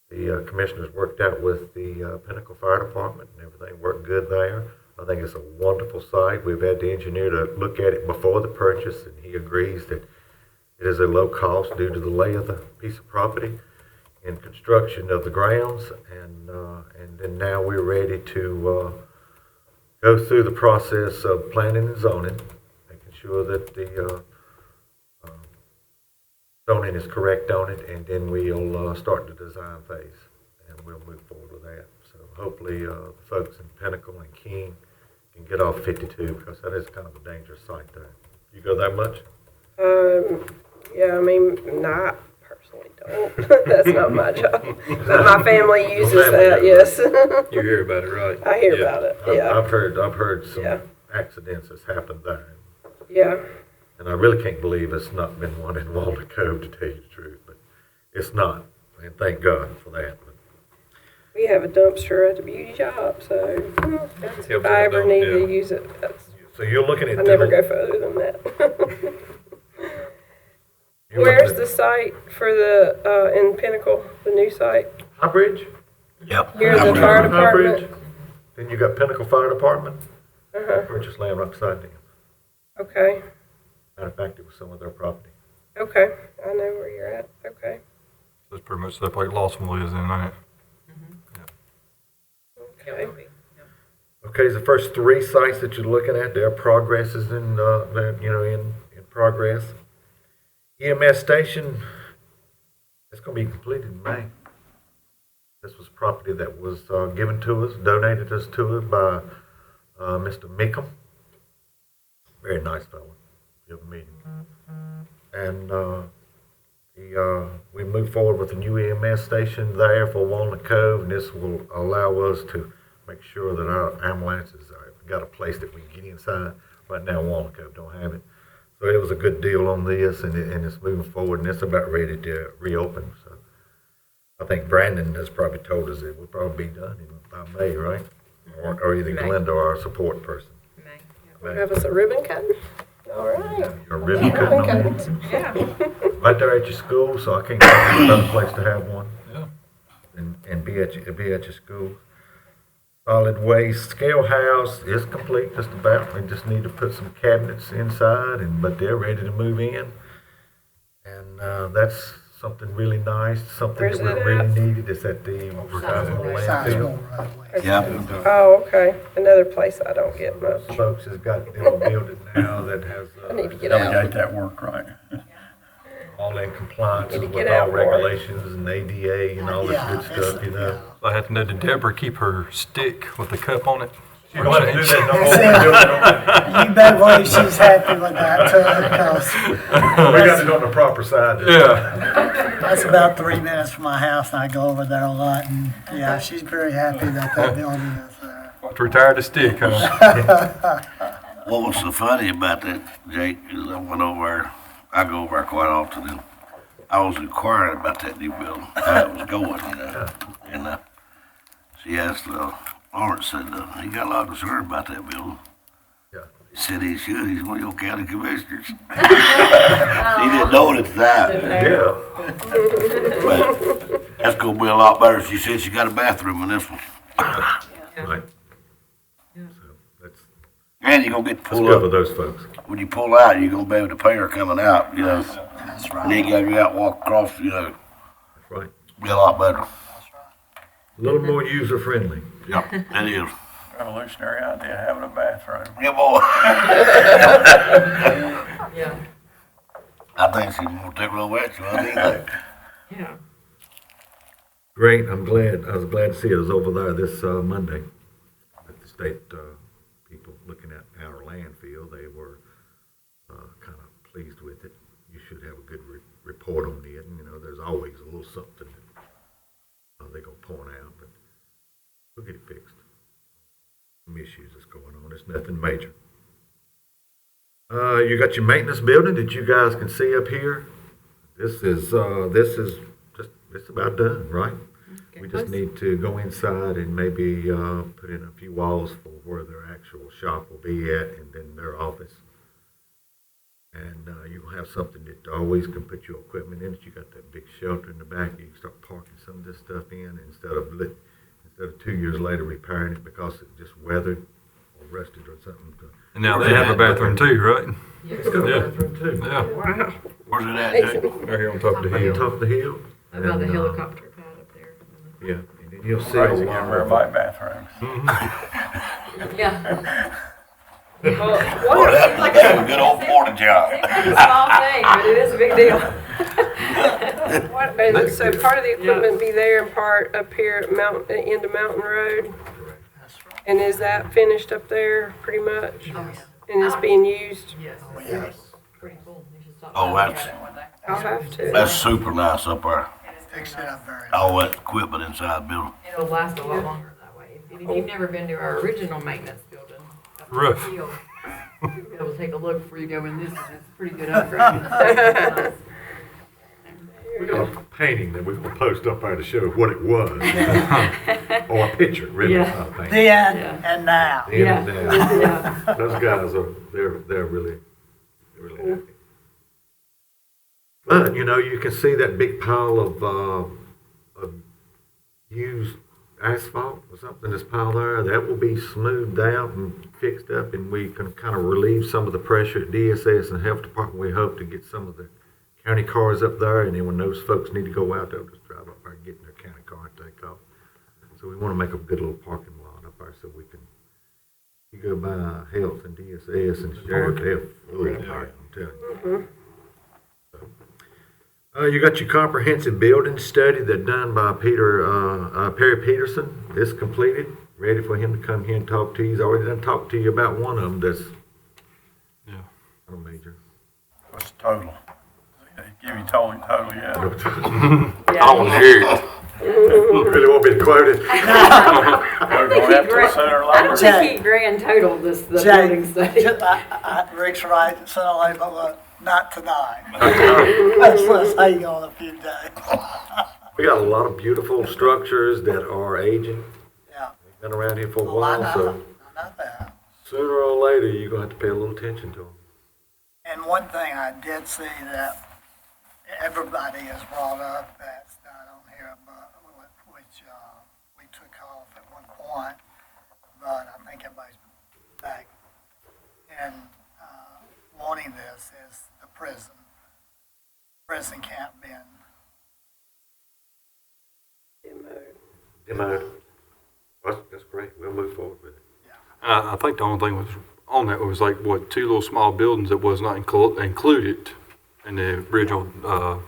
the commissioners worked out with the Pinnacle Fire Department, and everything worked good there. I think it's a wonderful site. We've had the engineer to look at it before the purchase, and he agrees that it is a low cost due to the lay of the piece of property and construction of the grounds. And then now we're ready to go through the process of planning and zoning, making sure that the zoning is correct on it, and then we'll start the design phase, and we'll move forward with that. So hopefully, the folks in Pinnacle and King can get off 52, because that is kind of a dangerous site there. You go that much? Yeah, I mean, not personally don't. That's not my job. But my family uses that, yes. You hear about it, right? I hear Yeah. about it, yeah. I've heard some Yeah. accidents that's happened there. Yeah, And I really can't believe it's not been one in Walnut Cove, to tell you the truth, but it's not, and thank God for that. But we have a dumpster at the beauty shop, so if I ever need to use it, so you're looking at. I never go further than that. Where's the site for the, in Pinnacle, the new site? High Bridge? Yep. Near the fire department? Then you got Pinnacle Fire Department, Uh-huh, purchase land right beside them. okay, Matter of fact, it was some of their property. okay, I know where you're at, okay, That's pretty much stuff like Lawsonville is in, ain't it? okay. Okay, the first three sites that you're looking at, their progress is in progress. EMS station, it's gonna be completed in May. This was property that was given to us, donated us to us by Mr. Meekum. Very nice fellow. You ever meet him? And we moved forward with a new EMS station there for Walnut Cove, and this will allow us to make sure that our ambulances got a place that we can get inside. Right now, Walnut Cove don't have it. So it was a good deal on this, and it's moving forward, and it's about ready to reopen. So I think Brandon has probably told us it will probably be done by May, right? Or either May. Glenda or our support person. May. Have us a ribbon cutting? All right. Your ribbon cutting on Ribbon it. cutting. Yeah. Right there at your school, so I can't think of another place to have one. Yeah. And be at your school. Solid waste scale house is complete, just about. We just need to put some cabinets inside, but they're ready to move in. And that's something really nice, something Where's that we it really at? needed. It's at the sizable landfill. Sizable right away. Yep. Oh, okay, another place I don't get much. Folks has got them a building now that has I need to get out. Delegate that work, right? all in compliance Need to with get all out more. regulations and ADA and all that good stuff, you know. I had to know, did Deborah keep her stick with the cup on it? You don't have to do that no more. You better believe she's happy with that too, because We got it on the proper side. Yeah. that's about 3 minutes from my house, and I go over there a lot, and yeah, she's very happy that building is there. To retire the stick, huh? What was so funny about that, Jake, is I went over, I go over there quite often, and I was inquiring about that new building, how it was going, you know. And she asked, Lawrence said, he got a lot of concern about that building. Yeah. He said he should, he's one of your county commissioners. He didn't know it at the time. Yeah. But that's gonna be a lot better. She said she got a bathroom in this one. Right. So that's And you're gonna get to pull good for up. those folks. When you pull out, you're gonna be able to pay her coming out, you know. That's And right. then you gotta go out and walk across, you know, That's right. be a lot better. A little more user friendly. Yeah, it is. Revolutionary idea, having a bathroom. Yeah, boy. Yeah. I think she's gonna take a little extra, I think. Yeah. Great. I was glad to see it. I was over there this Monday with the state people looking at our landfill. They were kind of pleased with it. You should have a good report on it. And, you know, there's always a little something that they're going to point out, but we'll get it fixed. Some issues that's going on. It's nothing major. You got your maintenance building that you guys can see up here. This is just, it's about done, right? We just need to go inside and maybe put in a few walls for where their actual shop will be at, and then their office. And you will have something that always can put your equipment in it. You got that big shelter in the back. You can start parking some of this stuff in instead of 2 years later repairing it because it just weathered or rusted or something. And now they have a bathroom too, right? It's got Yeah. a bathroom too. Yeah, Wow. Where's it at, Jake? right here on top of the On hill. top of the hill. About the And, helicopter pad up there. Yeah, and then you'll see Crazy a getting lot rid of of my bathrooms. Yeah. Boy, that's a good old porta job. It's a small thing, but it is a big deal. And so part of the equipment be there and part up here at end of Mountain Road? And is that finished up there pretty much? And it's being used? Yes. Pretty cool. You should stop Oh, by and that's- look at it one day. I'll have to. That's super nice up there. Fix it up very All that equipment inside the building. It'll last a lot longer that way. If you've never been to our original maintenance building, up on Roof. the hill, you'll be able to take a look before you go in this, and it's a pretty good upgrade. We got a painting that we're gonna post up there to show what it was. Or a picture, really, Yeah. not a painting. Then Yeah. and now. Then and now. Yeah. Those guys are, they're really happy. But, you know, you can see that big pile of used asphalt or something that's piled there. That will be smoothed out and fixed up, and we can kind of relieve some of the pressure at DSS and Health Department. We hope to get some of the county cars up there, and then when those folks need to go out, they'll just drive up there and get in their county car and take off. So we want to make a good little parking lot up there so we can, you go by Health and DSS and Sheriff, they'll fill it up there, I'm telling you. You got your comprehensive building study that done by Perry Peterson. It's completed, ready for him to come here and talk to you. He's already done talked to you about one of them that's Yeah. not major. What's the total? Give you total, yeah. I want to hear it. You really want me to quote it? We're gonna have to sooner or I don't later. think he grand total the Jay, building study. Rick's right, sooner or later, but look, not tonight. Let's hang on a few days. We got a lot of beautiful structures that are aging. Yeah. Been around here for a Well, I while, so know, I know that. sooner or later, you're gonna have to pay a little attention to them. And one thing I did see that everybody has brought up that's not on here, but which we took off at one point, but I think everybody's back in wanting this is the prison. Prison camp being Demoed. That's great. We'll move forward with it. I think the only thing was on that was like, what, two little small buildings that was not included in the original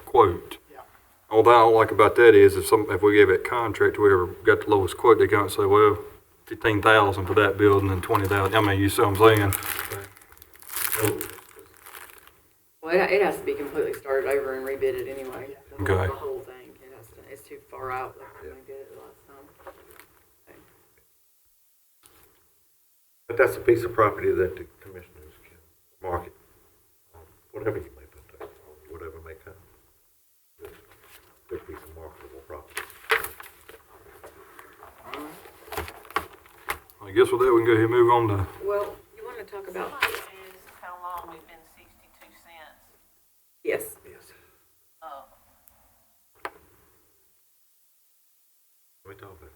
quote. Yeah. All that I don't like about that is if we gave that contract to whoever got the lowest quote, they can't say, well, 15,000 for that building and 20,000. I mean, you see what I'm saying? Well, it has to be completely started over and rebid it anyway. Okay. The whole thing, it's too far out, like when we did it last time. But that's a piece of property that the commissioners can market, whatever you may put there, or whatever may come. Good piece of marketable property. I guess with that, we can go ahead and move on to, Well, you want to talk about, Somebody asked how long we've been 62 cents. yes, Yes. What we talking about?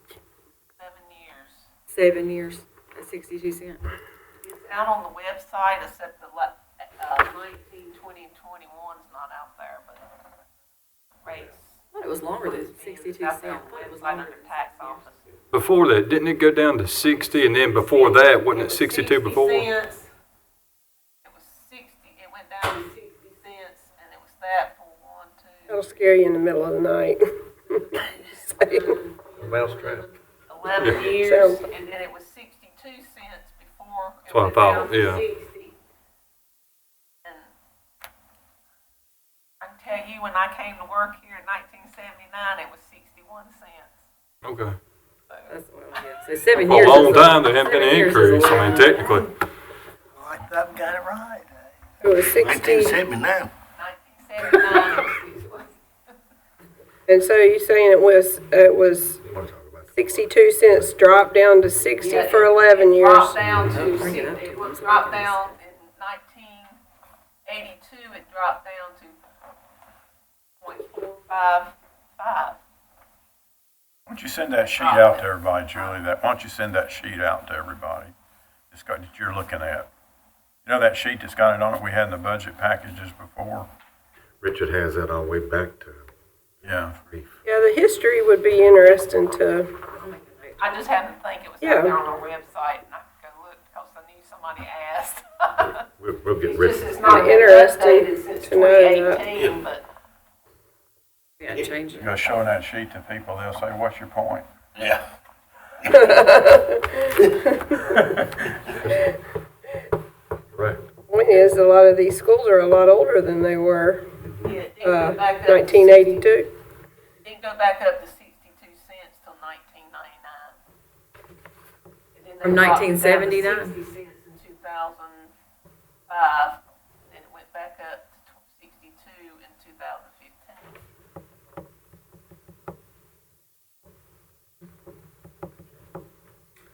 7 years. 7 years at 62 cents. It's out on the website, except the 19, 20, and 21's not out there, but rates. I thought it was longer than 62 It's cents. out there I on thought the it was website longer under than tax 6 years. office. before that, didn't it go down to 60 and then before that, wasn't it 62 before? 60 cents. It was 60, it went down to 60 cents, and it was that for 1, 2. That'll scare you in the middle of the night. Just saying. A mousetrap. 11 years, So- and then it was 62 cents before it That's what I went thought, down to yeah. 60. And I can tell you, when I came to work here in 1979, it was 61 cents. Okay. That's what I was, so 7 For years. a long is time, there hadn't been 7 an years is a increase, I mean, long- technically. Looked up and got it right. It was 60, 1979. 1979, it was 61. and so you're saying it was You want to talk about it? 62 cents dropped down to 60 Yeah, for it- 11 it years. dropped down to, Bring it up to it was those dropped levels. down in 1982, it dropped down to .455. Why don't you send that sheet out to everybody, Julie? Why don't you send that sheet out to everybody? It's got, that you're looking at. You know that sheet that's got it on it we had in the budget packages before? Richard has that all the way back to Yeah. brief. Yeah, the history would be interesting to, I just happened to think it was Yeah. out there on our website, and I could go look, because I knew somebody asked. We'll get It's rid just, of it's it. not been Interesting updated since to know that. 2018, but We hadn't changed You it. go showing that sheet to people, they'll say, what's your point? Yeah. Right. Point is, a lot of these schools are a lot older than they were, Yeah, it didn't go back up to 1982. Didn't go back up to 62 cents till 1999. And then they From dropped it down to 1979? 60 cents in 2005, then it went back up to 62 in 2015.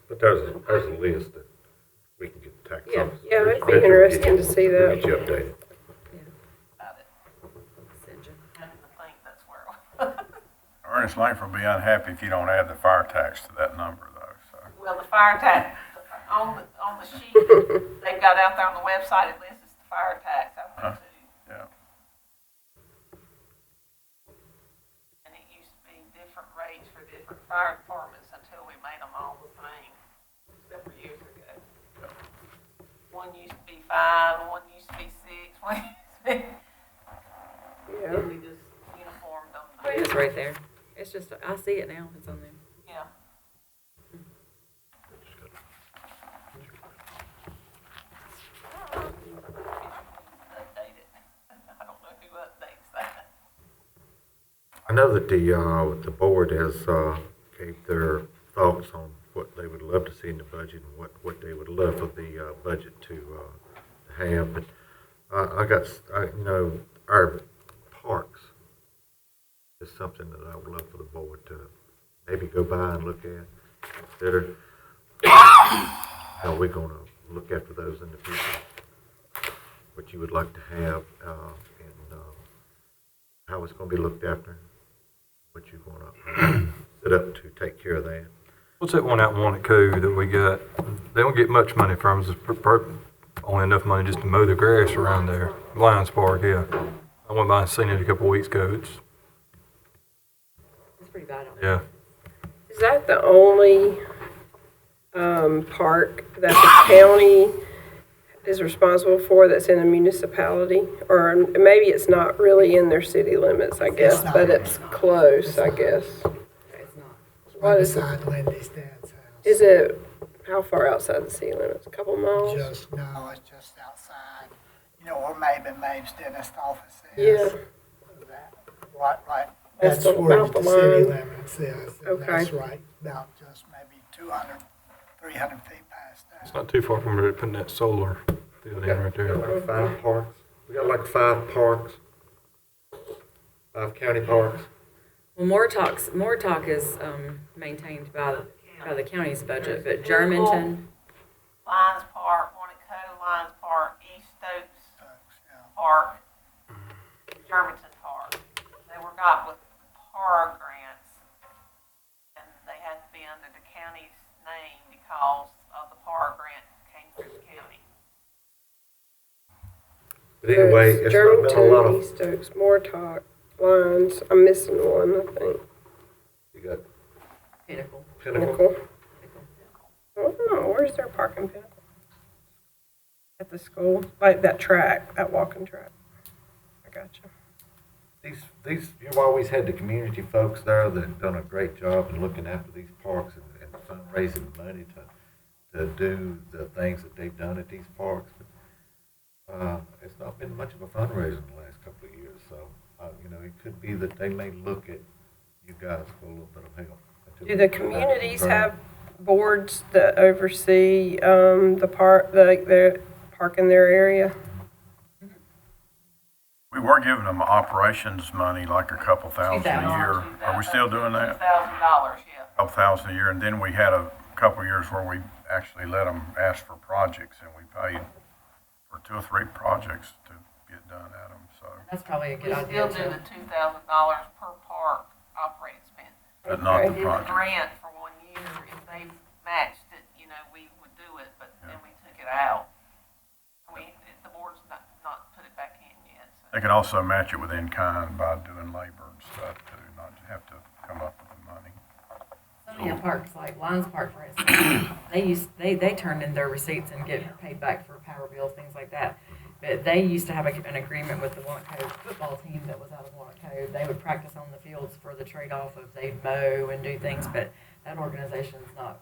But there's a list that we can get the tax Yeah. office. Yeah, it'd be Richard will interesting get you- to see we'll that. Get you updated. About it. Send you. I didn't think that's where it was. Ernest Langford will be unhappy if you don't add the fire tax to that number, though, so. Well, the fire tax, on the sheet they've got out there on the website, it lists the fire tax out there too. Yeah. And it used to be different rates for different fire departments until we made them all the same several years ago. One used to be 5, one used to be 6, one used to be, Yeah. then we just uniformed them. Oh, it is right there. It's just, I see it now. It's on there. Yeah. Update it. I don't know who updates that. I know that the board has, gave their thoughts on what they would love to see in the budget and what they would love for the, budget to have, but, our parks is something that I would love for the board to maybe go by and look at, consider. How we're gonna look after those in the future, what you would like to have, and how it's gonna be looked after, what you're gonna set up to take care of that. What's that one out in Wanacue that we got? They don't get much money from us, only enough money just to mow the grass around there. Lions Park, yeah. I went by and seen it a couple of weeks ago. It's pretty bad on there. Yeah. Is that the only park that the county is responsible for that's in a municipality? Or maybe it's not really in their city limits, I guess, not. but it's close, I guess. It's not. What is it? Beside Lindy's dad's house. Is it, how far outside the city limits? A couple miles? No, it's just outside. You know where Mabe's dentist office Yeah. is? That, right. That's That's where about the the city line. limits is. and Okay. That's right, about just maybe 200, 300 feet past It's that. not too far from where they're putting that solar field in right there. Like 5 parks. We got like 5 parks, 5 county parks. Well, Moore is maintained by the county's budget, but Germantown, Lions Park, Wanacue Lions Park, East Stokes Yeah. Park, Germantown Park. They were got with PAR grants, and they had to be under the county's name because of the PAR grant came through the county. But anyway, it's not been a lot Germantown, of, East Stokes, Moore Lines. I'm missing one, I think. you got Pinnacle. Pinnacle. Pinnacle. Oh, where's their parking Pinnacle? At the school, like that track, that walking track. I got you. These, you've always had the community folks there that have done a great job in looking after these parks and fundraising money to do the things that they've done at these parks. It's not been much of a fundraiser in the last couple of years, so, it could be that they may look at you guys for a little bit of help. Do the communities have boards that oversee the park, the park in their area? We were giving them operations money, like a couple thousand a year. Are we still doing that? $2,000, yeah. Couple thousand a year, and then we had a couple years where we actually let them ask for projects, and we paid for 2 or 3 projects to get done at them, so. That's probably a We good still idea do too. the $2,000 per park operating expense. But not We the did the project. grant for 1 year, if they matched it, we would do it, but then we took it out. The board's not put it back in yet, so. They can also match it with in-kind by doing labor and stuff too, not just have to come up with the money. Some of your parks, like Lions Park, for instance, they turned in their receipts and get paid back for power bills, things like that. But they used to have an agreement with the Walnut Cove football team that was out of Walnut Cove. They would practice on the fields for the trade-off of they'd mow and do things, but that organization's not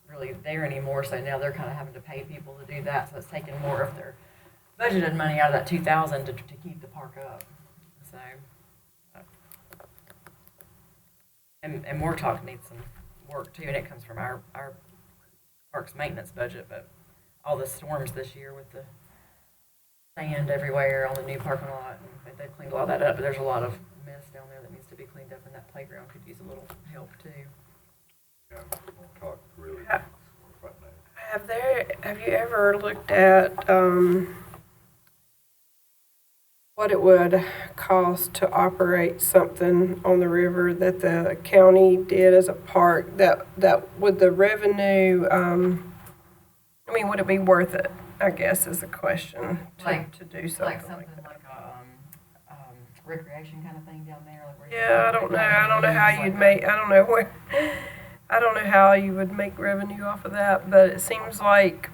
really there anymore, so now they're kind of having to pay people to do that, so it's taking more of their budgeted money out of that 2,000 to keep the park up. So, and Moortalk needs some work too, and it comes from our parks maintenance budget, but all the storms this year with the sand everywhere on the new parking lot, and they've cleaned a lot of that up, but there's a lot of mess down there that needs to be cleaned up, and that playground could use a little help too. Yeah, we'll talk really Ha- right now. Have you ever looked at, what it would cost to operate something on the river that the county did as a park, that would the revenue, I mean, would it be worth it, I guess is the question, to do something Like like something that? like a recreation kind of thing down there. Like where you Yeah, I don't know how you'd make, I don't know how you would make revenue off of that, but it seems like,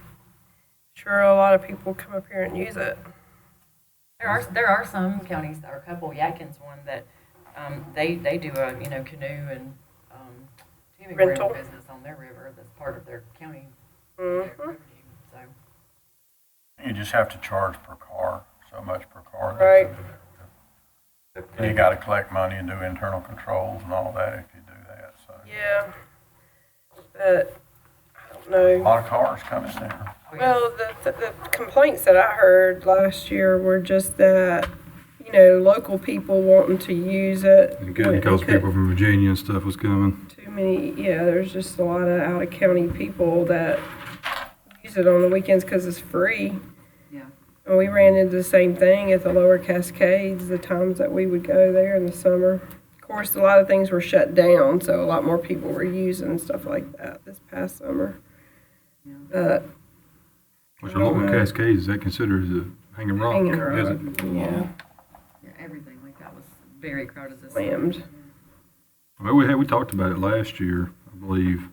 sure, a lot of people come up here and use it. There are some counties, or a couple, Yatkins one, that they do a canoe and tubing rental Rental. business on their river. That's part of their county Mhm. revenue. So You just have to charge per car, so much per car. Right. And you gotta collect money and do internal controls and all that if you do that, so. Yeah, but I don't A know. lot of cars coming there. Well, the complaints that I heard last year were just that, local people wanting to use it. And because people from Virginia and stuff was coming. Too many, there's just a lot of out-of-county people that use it on the weekends because it's free. Yeah. And we ran into the same thing at the Lower Cascades, the times that we would go there in the summer. Of course, a lot of things were shut down, so a lot more people were using stuff like that this past summer. Yeah. But, Which a Lower Cascades, is that considered as a hanging rock? hanging Is rock, it? yeah, Yeah, everything like that was very crowded this slammed. summer. Well, we talked about it last year, I believe,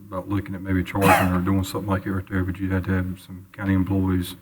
about looking at maybe charging or doing something like it right there, but you'd have to have some county employees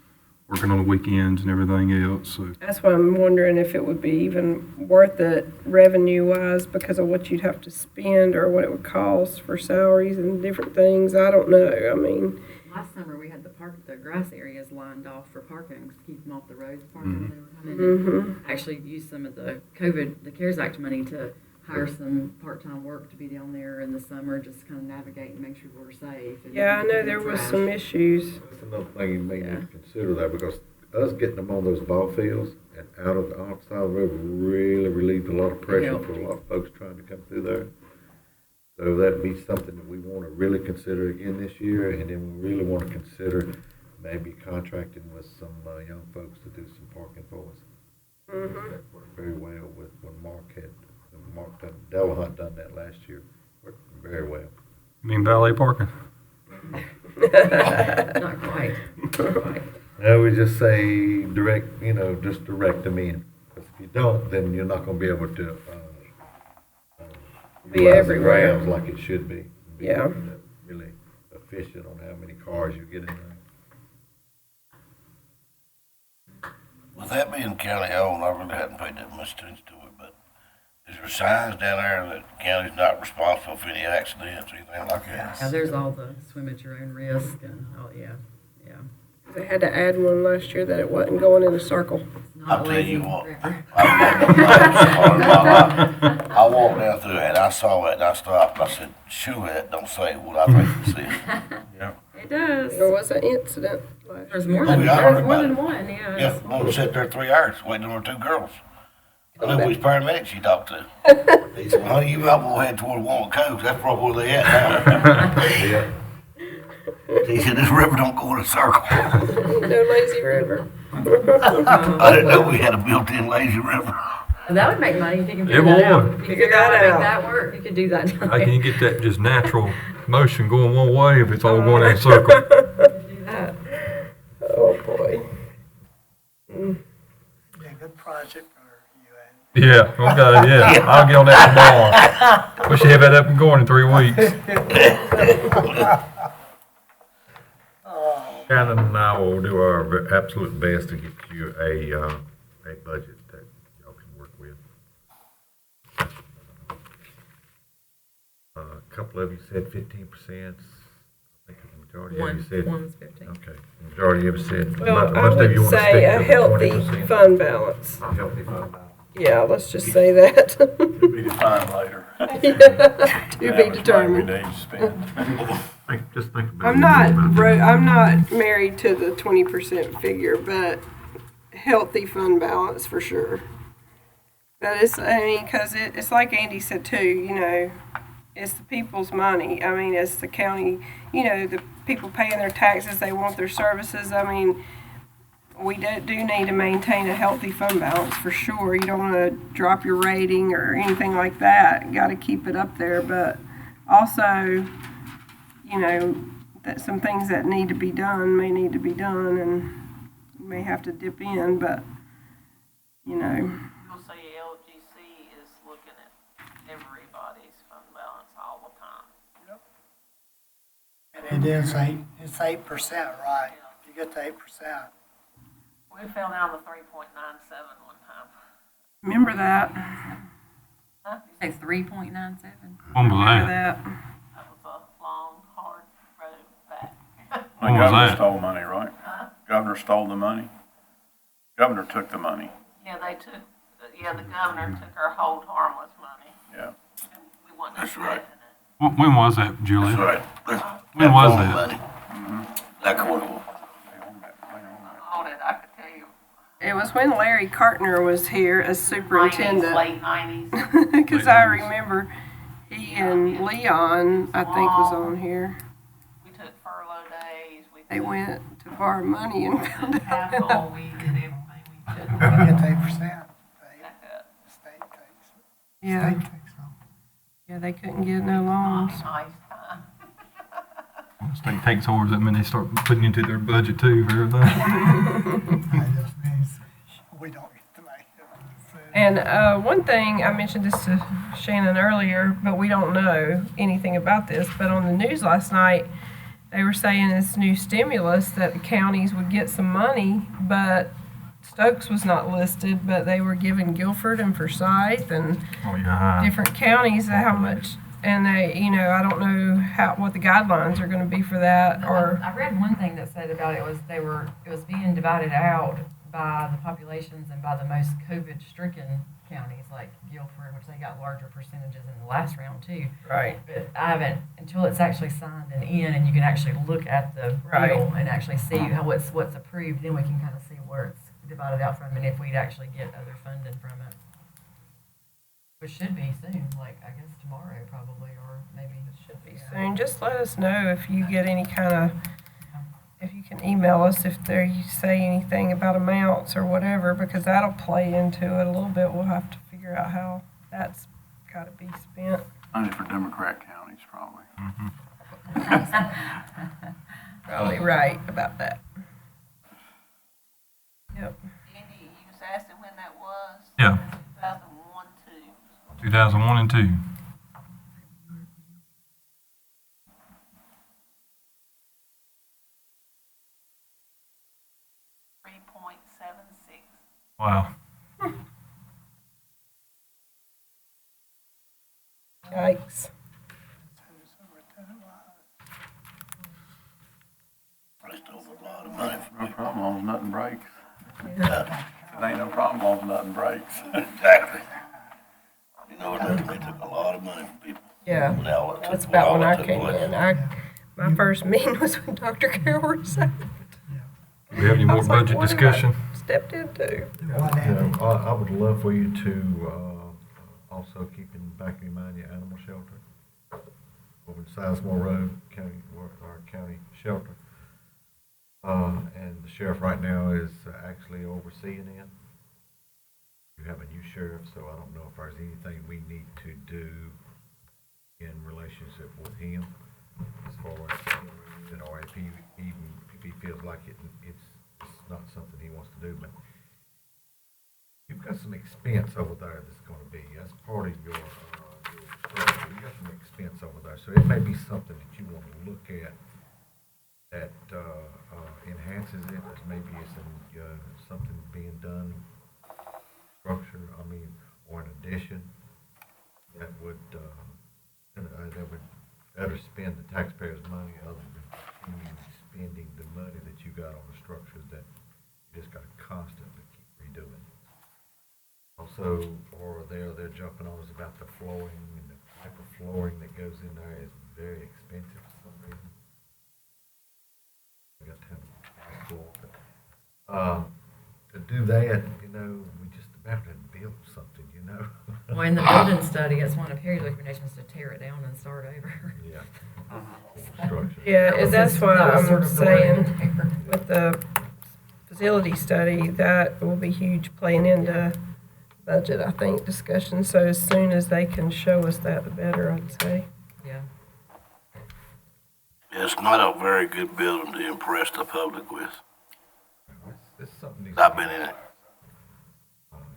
working on the weekends and everything else, so. That's why I'm wondering if it would be even worth it revenue-wise because of what you'd have to spend or what it would cost for salaries and different things. I don't know. I mean, Last summer, we had the grass areas lined off for parking, to keep them off the roads parking when they were coming in. Actually used some of the CARES Act money to hire some part-time work to be down there in the summer, just kind of navigate and make sure we're safe. And yeah, I know there was some issues. That's another thing you may need to consider that, because us getting them on those ball fields and out of the offside river really relieved a lot of pressure for a lot of folks trying to come through there. So that'd be something that we want to really consider again this year, and then we really want to consider maybe contracting with some young folks to do some parking for us. That worked very well with when Delahunt done that last year. Worked very well. You mean valet parking? Not quite. I would just say just direct them in. Because if you don't, then you're not going to be able to Be utilize the everywhere. grounds like it should be. Yeah. Really efficient on how many cars you get in there. With that being county owned, I really hadn't paid that much attention to it, but is there signs down there that the county's not responsible for any accidents or anything like that? Now, there's all the swim at your own risk and, yeah. They had to add one last year that it wasn't going in a circle. It's not I'll tell lazy you what, river. I walked down through it, and I saw it, and I stopped, and I said, sure, that don't say what I think it says. It does. There was an incident last There's year. more than, Yeah, I heard there's more about than it. one, yeah. Yeah, one sat there 3 hours waiting on her 2 girls. I knew which paramedics she talked to. He said, honey, you might want to head toward Walnut Cove. That's probably where they at now. He said, this river don't go in a circle. No lazy river. I didn't know we had a built-in lazy river. And that would make money if you can It figure that out. would. If you Figure figure out how to that make out. that work, you could do that. How can you get that just natural motion going one way if it's all going in a circle? Oh, boy. Be a good project for you and Yeah, okay, yeah, I'll get on that tomorrow. We should have that up and going in 3 weeks. Shannon and I will do our absolute best to get you a budget that y'all can work with. A couple of you said 15%. I think the majority of you said. One's 15. Okay, the majority of you said. Well, I most of you would wanna say stick a to the healthy 20%. fund balance. Healthy fund balance. Yeah, let's just say that. To be defined later. To be That was determined. money we need to spend. Just think about it. I'm not married to the 20% figure, but healthy fund balance for sure. But it's, I mean, because it's like Andy said too, you know, it's the people's money. I mean, it's the county, you know, the people paying their taxes, they want their services. I mean, we do need to maintain a healthy fund balance for sure. You don't want to drop your rating or anything like that. You got to keep it up there, but also, you know, that some things that need to be done may need to be done, and you may have to dip in, but, you know. You'll see LGC is looking at everybody's fund balance all the time. And it is it's 8%, right? You get to 8%. We fell down to 3.97 one time. Remember that. Huh? You say 3.97? When was Remember that? that. That was a long, hard road back. When The was governor that? stole money, right? Governor stole the money. Governor took the money. Yeah, the governor took our hold harmless money. Yeah. And we wasn't That's right. expecting it. When was that, Julia? That's right. When was Phone that? money. That quarter. On it, I could tell you. It was when Larry Cartner was here as superintendent. Late 90s. Because I remember he and Leon, I think, was on here. We took furlough days. They went to borrow money and found Half out. all we did everything we could. You get to 8%. Back up. The state takes it. Yeah, State takes them. yeah, they couldn't get no loans. Nice time. State takes orders, that mean they start putting into their budget too for everything. That just means we don't get to make it. And one thing, I mentioned this to Shannon earlier, but we don't know anything about this, but on the news last night, they were saying this new stimulus that the counties would get some money, but Stokes was not listed, but they were giving Guilford and Forsyth and Oh, yeah. different counties how much, and they, you know, I don't know what the guidelines are gonna be for that, or, I read one thing that said about it was it was being divided out by the populations and by the most COVID-stricken counties like Guilford, which they got larger percentages in the last round too. right, But I haven't, until it's actually signed and in and you can actually look at the Right. bill and actually see how what's approved, then we can kind of see where it's divided out from and if we'd actually get other funding from it. Which should be soon, like I guess tomorrow probably, or maybe. should be soon. Just let us know if you get any kind of, if you can email us if you say anything about amounts or whatever, because that'll play into it a little bit. We'll have to figure out how that's gotta be spent. Only for Democrat counties, probably. Probably right about that. Yep. Andy, you was asking when that was? Yeah. 2001, 2. 2001 and 2. $3.76. Wow. Yikes. Rest over a lot of money for No people. problem, long as nothing breaks. Yeah, It ain't no problem, long as nothing breaks. exactly. You know, they took a lot of money from people. Yeah. When all that took- That's about all when that I took came place. in. My first meeting was when Dr. Carroll resigned. Do we have any I more was like, budget what did discussion? I stepped into. What happened? I would love for you to also keep in the back of your mind your animal shelter over in Sizemore Road, our county shelter. And the sheriff right now is actually overseeing it. You have a new sheriff, so I don't know if there's anything we need to do in relationship with him as far as, or if he feels like it's not something he wants to do, but you've got some expense over there that's gonna be, that's part of your structure. You got some expense over there, so it may be something that you wanna look at that enhances it, that maybe it's something being done, structure, or an addition that would better spend the taxpayers' money other than continue spending the money that you got on the structures that you just got to constantly keep redoing. Also, or they're jumping on us about the flooring, and the type of flooring that goes in there is very expensive for some reason. We got to have a floor. To do that, we just about had to build something, Well, in the building study, it's one of Perry's recommendations to tear it down and start over. Yeah. Structure. Yeah, and that's why That was I'm sort of the saying word there. with the facility study, that will be huge playing into budget, I think, discussion. So as soon as they can show us that, the better, I'd say. Yeah. It's not a very good building to impress the public with. It's something needs I've been in it.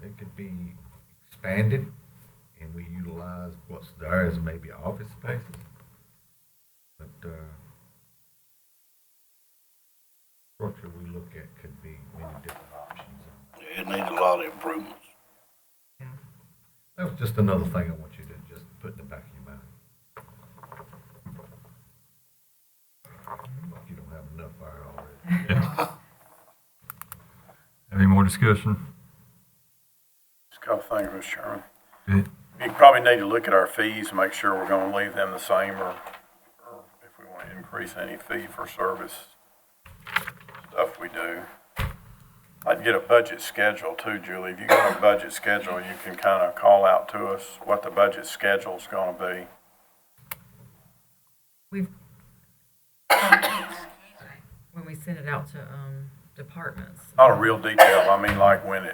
It could be expanded, and we utilize what's there as maybe office spaces. But structure we look at could be many different options. It needs a lot of improvements. That was just another thing I want you to just put in the back of your mind. Like you don't have enough fire already. Any more discussion? Just a couple things, Mr. Chairman. Good. You probably need to look at our fees, make sure we're going to leave them the same, or if we want to increase any fee for service stuff we do. I'd get a budget schedule too, Julie. If you got a budget schedule, you can kind of call out to us what the budget schedule's going to be. We've, when we send it out to, departments. Not a real detail, I mean like when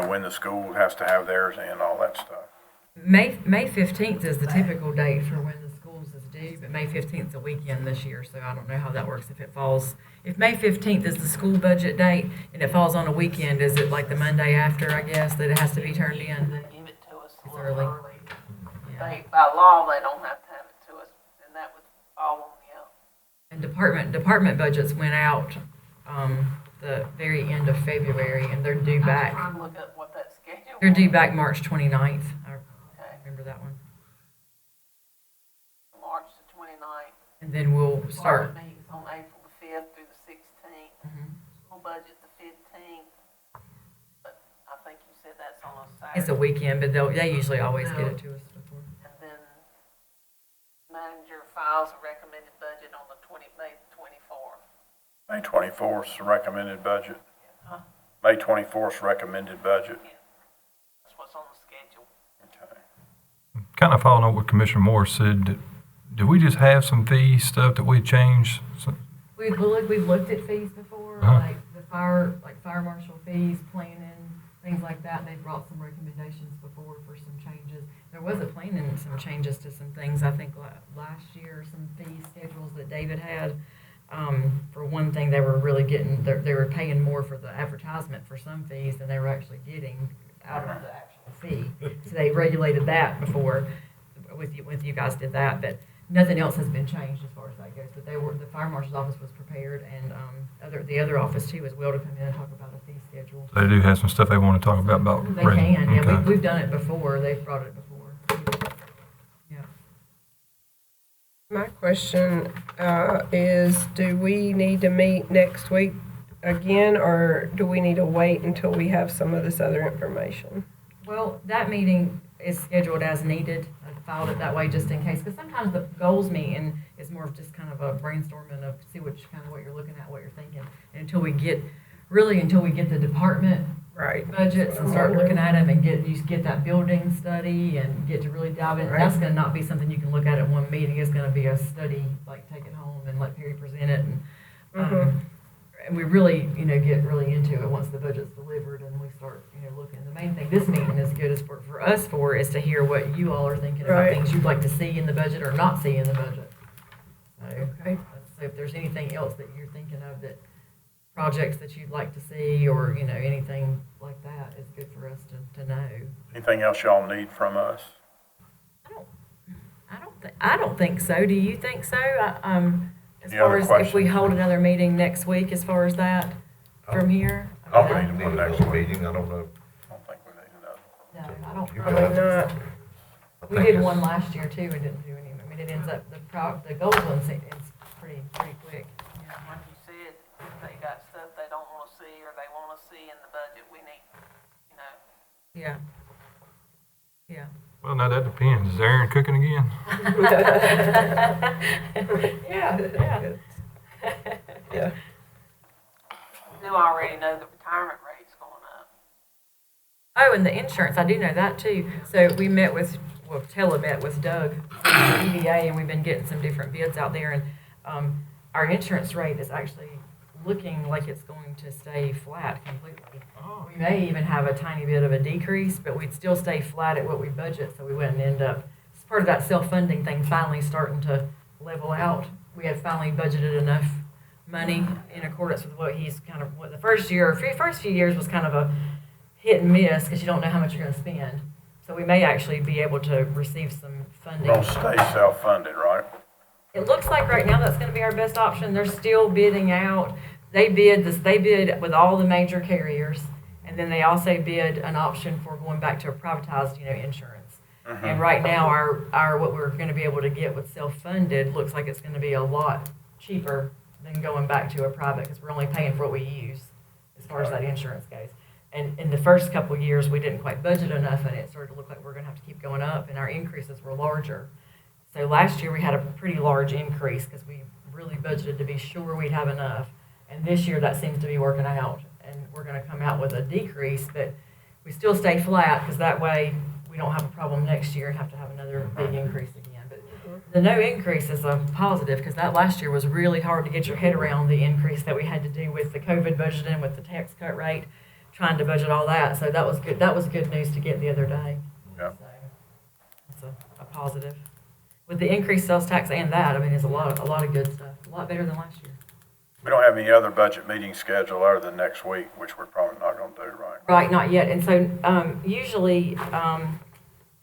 when the school has to have theirs and all that stuff. May 15th is the typical date for when the schools is due, but May 15th is a weekend this year, so I don't know how that works if May 15th is the school budget date and it falls on a weekend, is it like the Monday after, I guess, that it has to be turned in? They give it to us a It's little early. early. Yeah. By law, they don't have to have it to us, and that would fall on the And department budgets went out, the very end of February, and they're due I'm back. trying to look up what that schedule They're was. due back March 29th. I Okay. remember that one. March the 29th. And then we'll start. Department meetings on April the 5th through the 16th. Mhm. School budget the 15th. But I think you said that's on a Saturday. It's a weekend, but they usually always get it to us before. And then manager files a recommended budget on the May 24th. May 24th is the recommended budget. Huh? May 24th is recommended budget. That's what's on the schedule. Okay. Kind of following up what Commissioner Moore said, did we just have some fee stuff that we changed? We've looked at fees before, Uh-huh. like fire marshal fees, planning, things like that. They brought some recommendations before for some changes. There was a planning, some changes to some things, I think last year, some fee schedules that David had. For one thing, they were really getting, they were paying more for the advertisement for some fees than they were actually getting out of the actual fee. So they regulated that before, with you guys did that, but nothing else has been changed as far as that goes. But the fire marshal's office was prepared, and the other office too as well, to come in and talk about a fee schedule. They do have some stuff they want to talk about They rent. can, yeah, Okay. we've done it before, they've brought it before. Yeah. My question is, do we need to meet next week again, or do we need to wait until we have some of this other information? Well, that meeting is scheduled as needed. I filed it that way just in case, because sometimes the goals meeting is more of just kind of a brainstorming of see what you're looking at, what you're thinking. And until we get the department Right. budgets and start looking at them and get that building study and get to really dive in. Right. That's going to not be something you can look at one meeting. It's going to be a study, like take it home and let Perry present it. And we really, get really into it once the budget's delivered and we start, looking. The main thing this meeting is good is for us is to hear what you all are thinking about Right. things you'd like to see in the budget or not see in the budget. Okay. So if there's anything else that you're thinking of, that projects that you'd like to see, or anything like that, is good for us to know. Anything else y'all need from us? I don't think so. Do you think so? As Any far other as if questions? we hold another meeting next week, as far as that, from here? I'll I need one next meeting, I don't know. I don't think we need another. No, I don't. You Probably guys- not. I We think did it's- one last year too, we didn't do any, I mean, it ends up, the gold one is pretty quick. Yeah, like you said, if they got stuff they don't wanna see or they wanna see in the budget, we need, you know. Yeah. Yeah. Well, now that depends. Is Aaron cooking again? Yeah. Yeah. We do already know the retirement rate's going up. Oh, and the insurance, I do know that too. So we met with, well, met with Doug from the EVA, and we've been getting some different bids out there, and our insurance rate is actually looking like it's going to stay flat completely. We may even have a tiny bit of a decrease, but we'd still stay flat at what we budget, so we wouldn't end up, it's part of that self-funding thing finally starting to level out. We had finally budgeted enough money in accordance with what he's kind of, what the first few years was kind of a hit and miss because you don't know how much you're going to spend. So we may actually be able to receive some funding. We're gonna stay self-funded, right? It looks like right now that's going to be our best option. They're still bidding out. They bid with all the major carriers, and then they also bid an option for going back to a privatized, insurance. And right now, our what we're going to be able to get with self-funded looks like it's going to be a lot cheaper than going back to a private because we're only paying for what we use as far as that insurance goes. And in the first couple of years, we didn't quite budget enough, and it started to look like we're going to have to keep going up, and our increases were larger. So last year, we had a pretty large increase because we really budgeted to be sure we'd have enough. And this year, that seems to be working out, and we're going to come out with a decrease, but we still stay flat because that way we don't have a problem next year and have to have another big increase again. But the no increase is a positive because that last year was really hard to get your head around the increase that we had to do with the COVID budgeting, with the tax cut rate, trying to budget all that. So that was good. That was good news to get the other day. Yeah. So it's a positive. With the increased sales tax and that, I mean, it's a lot of good stuff. A lot better than last year. We don't have any other budget meetings scheduled other than next week, which we're probably not gonna do, right? Right, not yet. And so usually,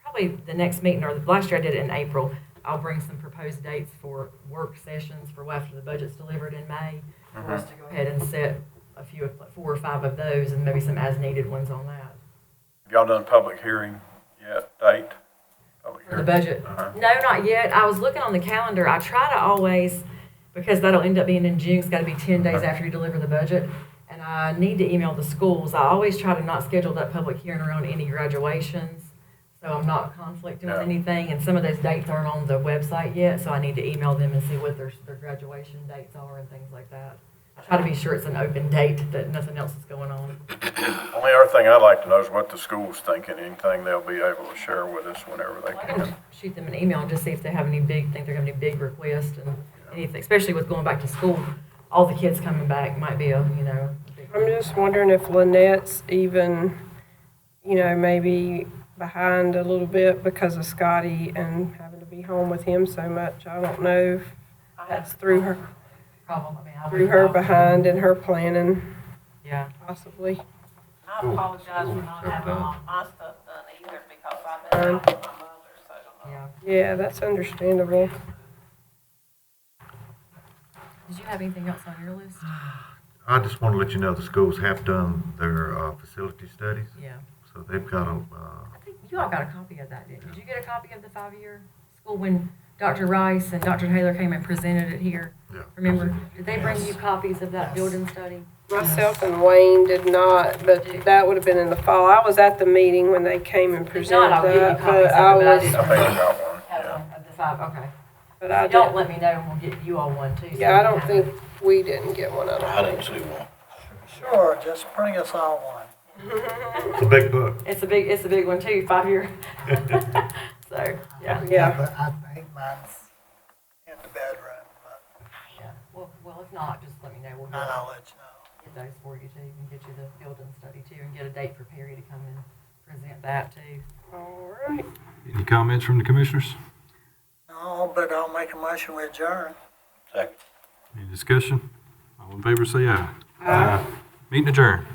probably the next meeting, or last year I did it in April, I'll bring some proposed dates for work sessions for after the budget's delivered in May, for us to go ahead and set a few, 4 or 5 of those, and maybe some as-needed ones on that. Have y'all done public hearing yet, date? Public For the hearing? budget? Uh-huh. No, not yet. I was looking on the calendar. I try to always, because that'll end up being in June, it's gotta be 10 days after you deliver the budget. And I need to email the schools. I always try to not schedule that public hearing around any graduations, so I'm not conflicting with Yeah. anything. And some of those dates aren't on the website yet, so I need to email them and see what their graduation dates are and things like that. I try to be sure it's an open date, that nothing else is going on. Only other thing I'd like to know is what the school's thinking, anything they'll be able to share with us whenever they I can. can shoot them an email and just see if they have any think they're gonna have any big requests and anything, especially with going back to school. All the kids coming back might be a, big. I'm just wondering if Lynette's even, maybe behind a little bit because of Scotty and having to be home with him so much. I don't know if that's through her Problem, I mean, behind in her planning, Yeah. possibly. I apologize for not having all my stuff done either because I've been out with my mother, so. Yeah. Yeah, that's understandable. Did you have anything else on your list? I just want to let you know the schools have done their facility studies, Yeah. so they've got a, I think you all got a copy of that, didn't you? Did you get a copy of the 5-year school when Dr. Rice and Dr. Taylor came and presented it here? yeah. Remember? Did they bring you copies of that building study? Myself and Wayne did not, but that would have been in the fall. I was at the meeting when they came and If presented not, I'll give you that, copies of but I it, but I was, didn't I think I got one, have yeah. one of the 5, okay. but If I you don't, didn't. let me know and we'll get you all one too. so Yeah, I you don't have think it. we didn't get one. I I don't didn't think. see one. Sure, just bring us all one. It's a big book. It's a big one too, 5-year. So, yeah. Yeah. But I think mine's in the bedroom, but Yeah. Well, if not, just let me know. We'll then I'll let you know. get those for you too, and get you the building study too, and get a date for Perry to come and present that too. All right. Any comments from the commissioners? No, but I'll make a motion with adjourn. Second. Any discussion? All in favor, say aye. Aye. Meeting adjourned.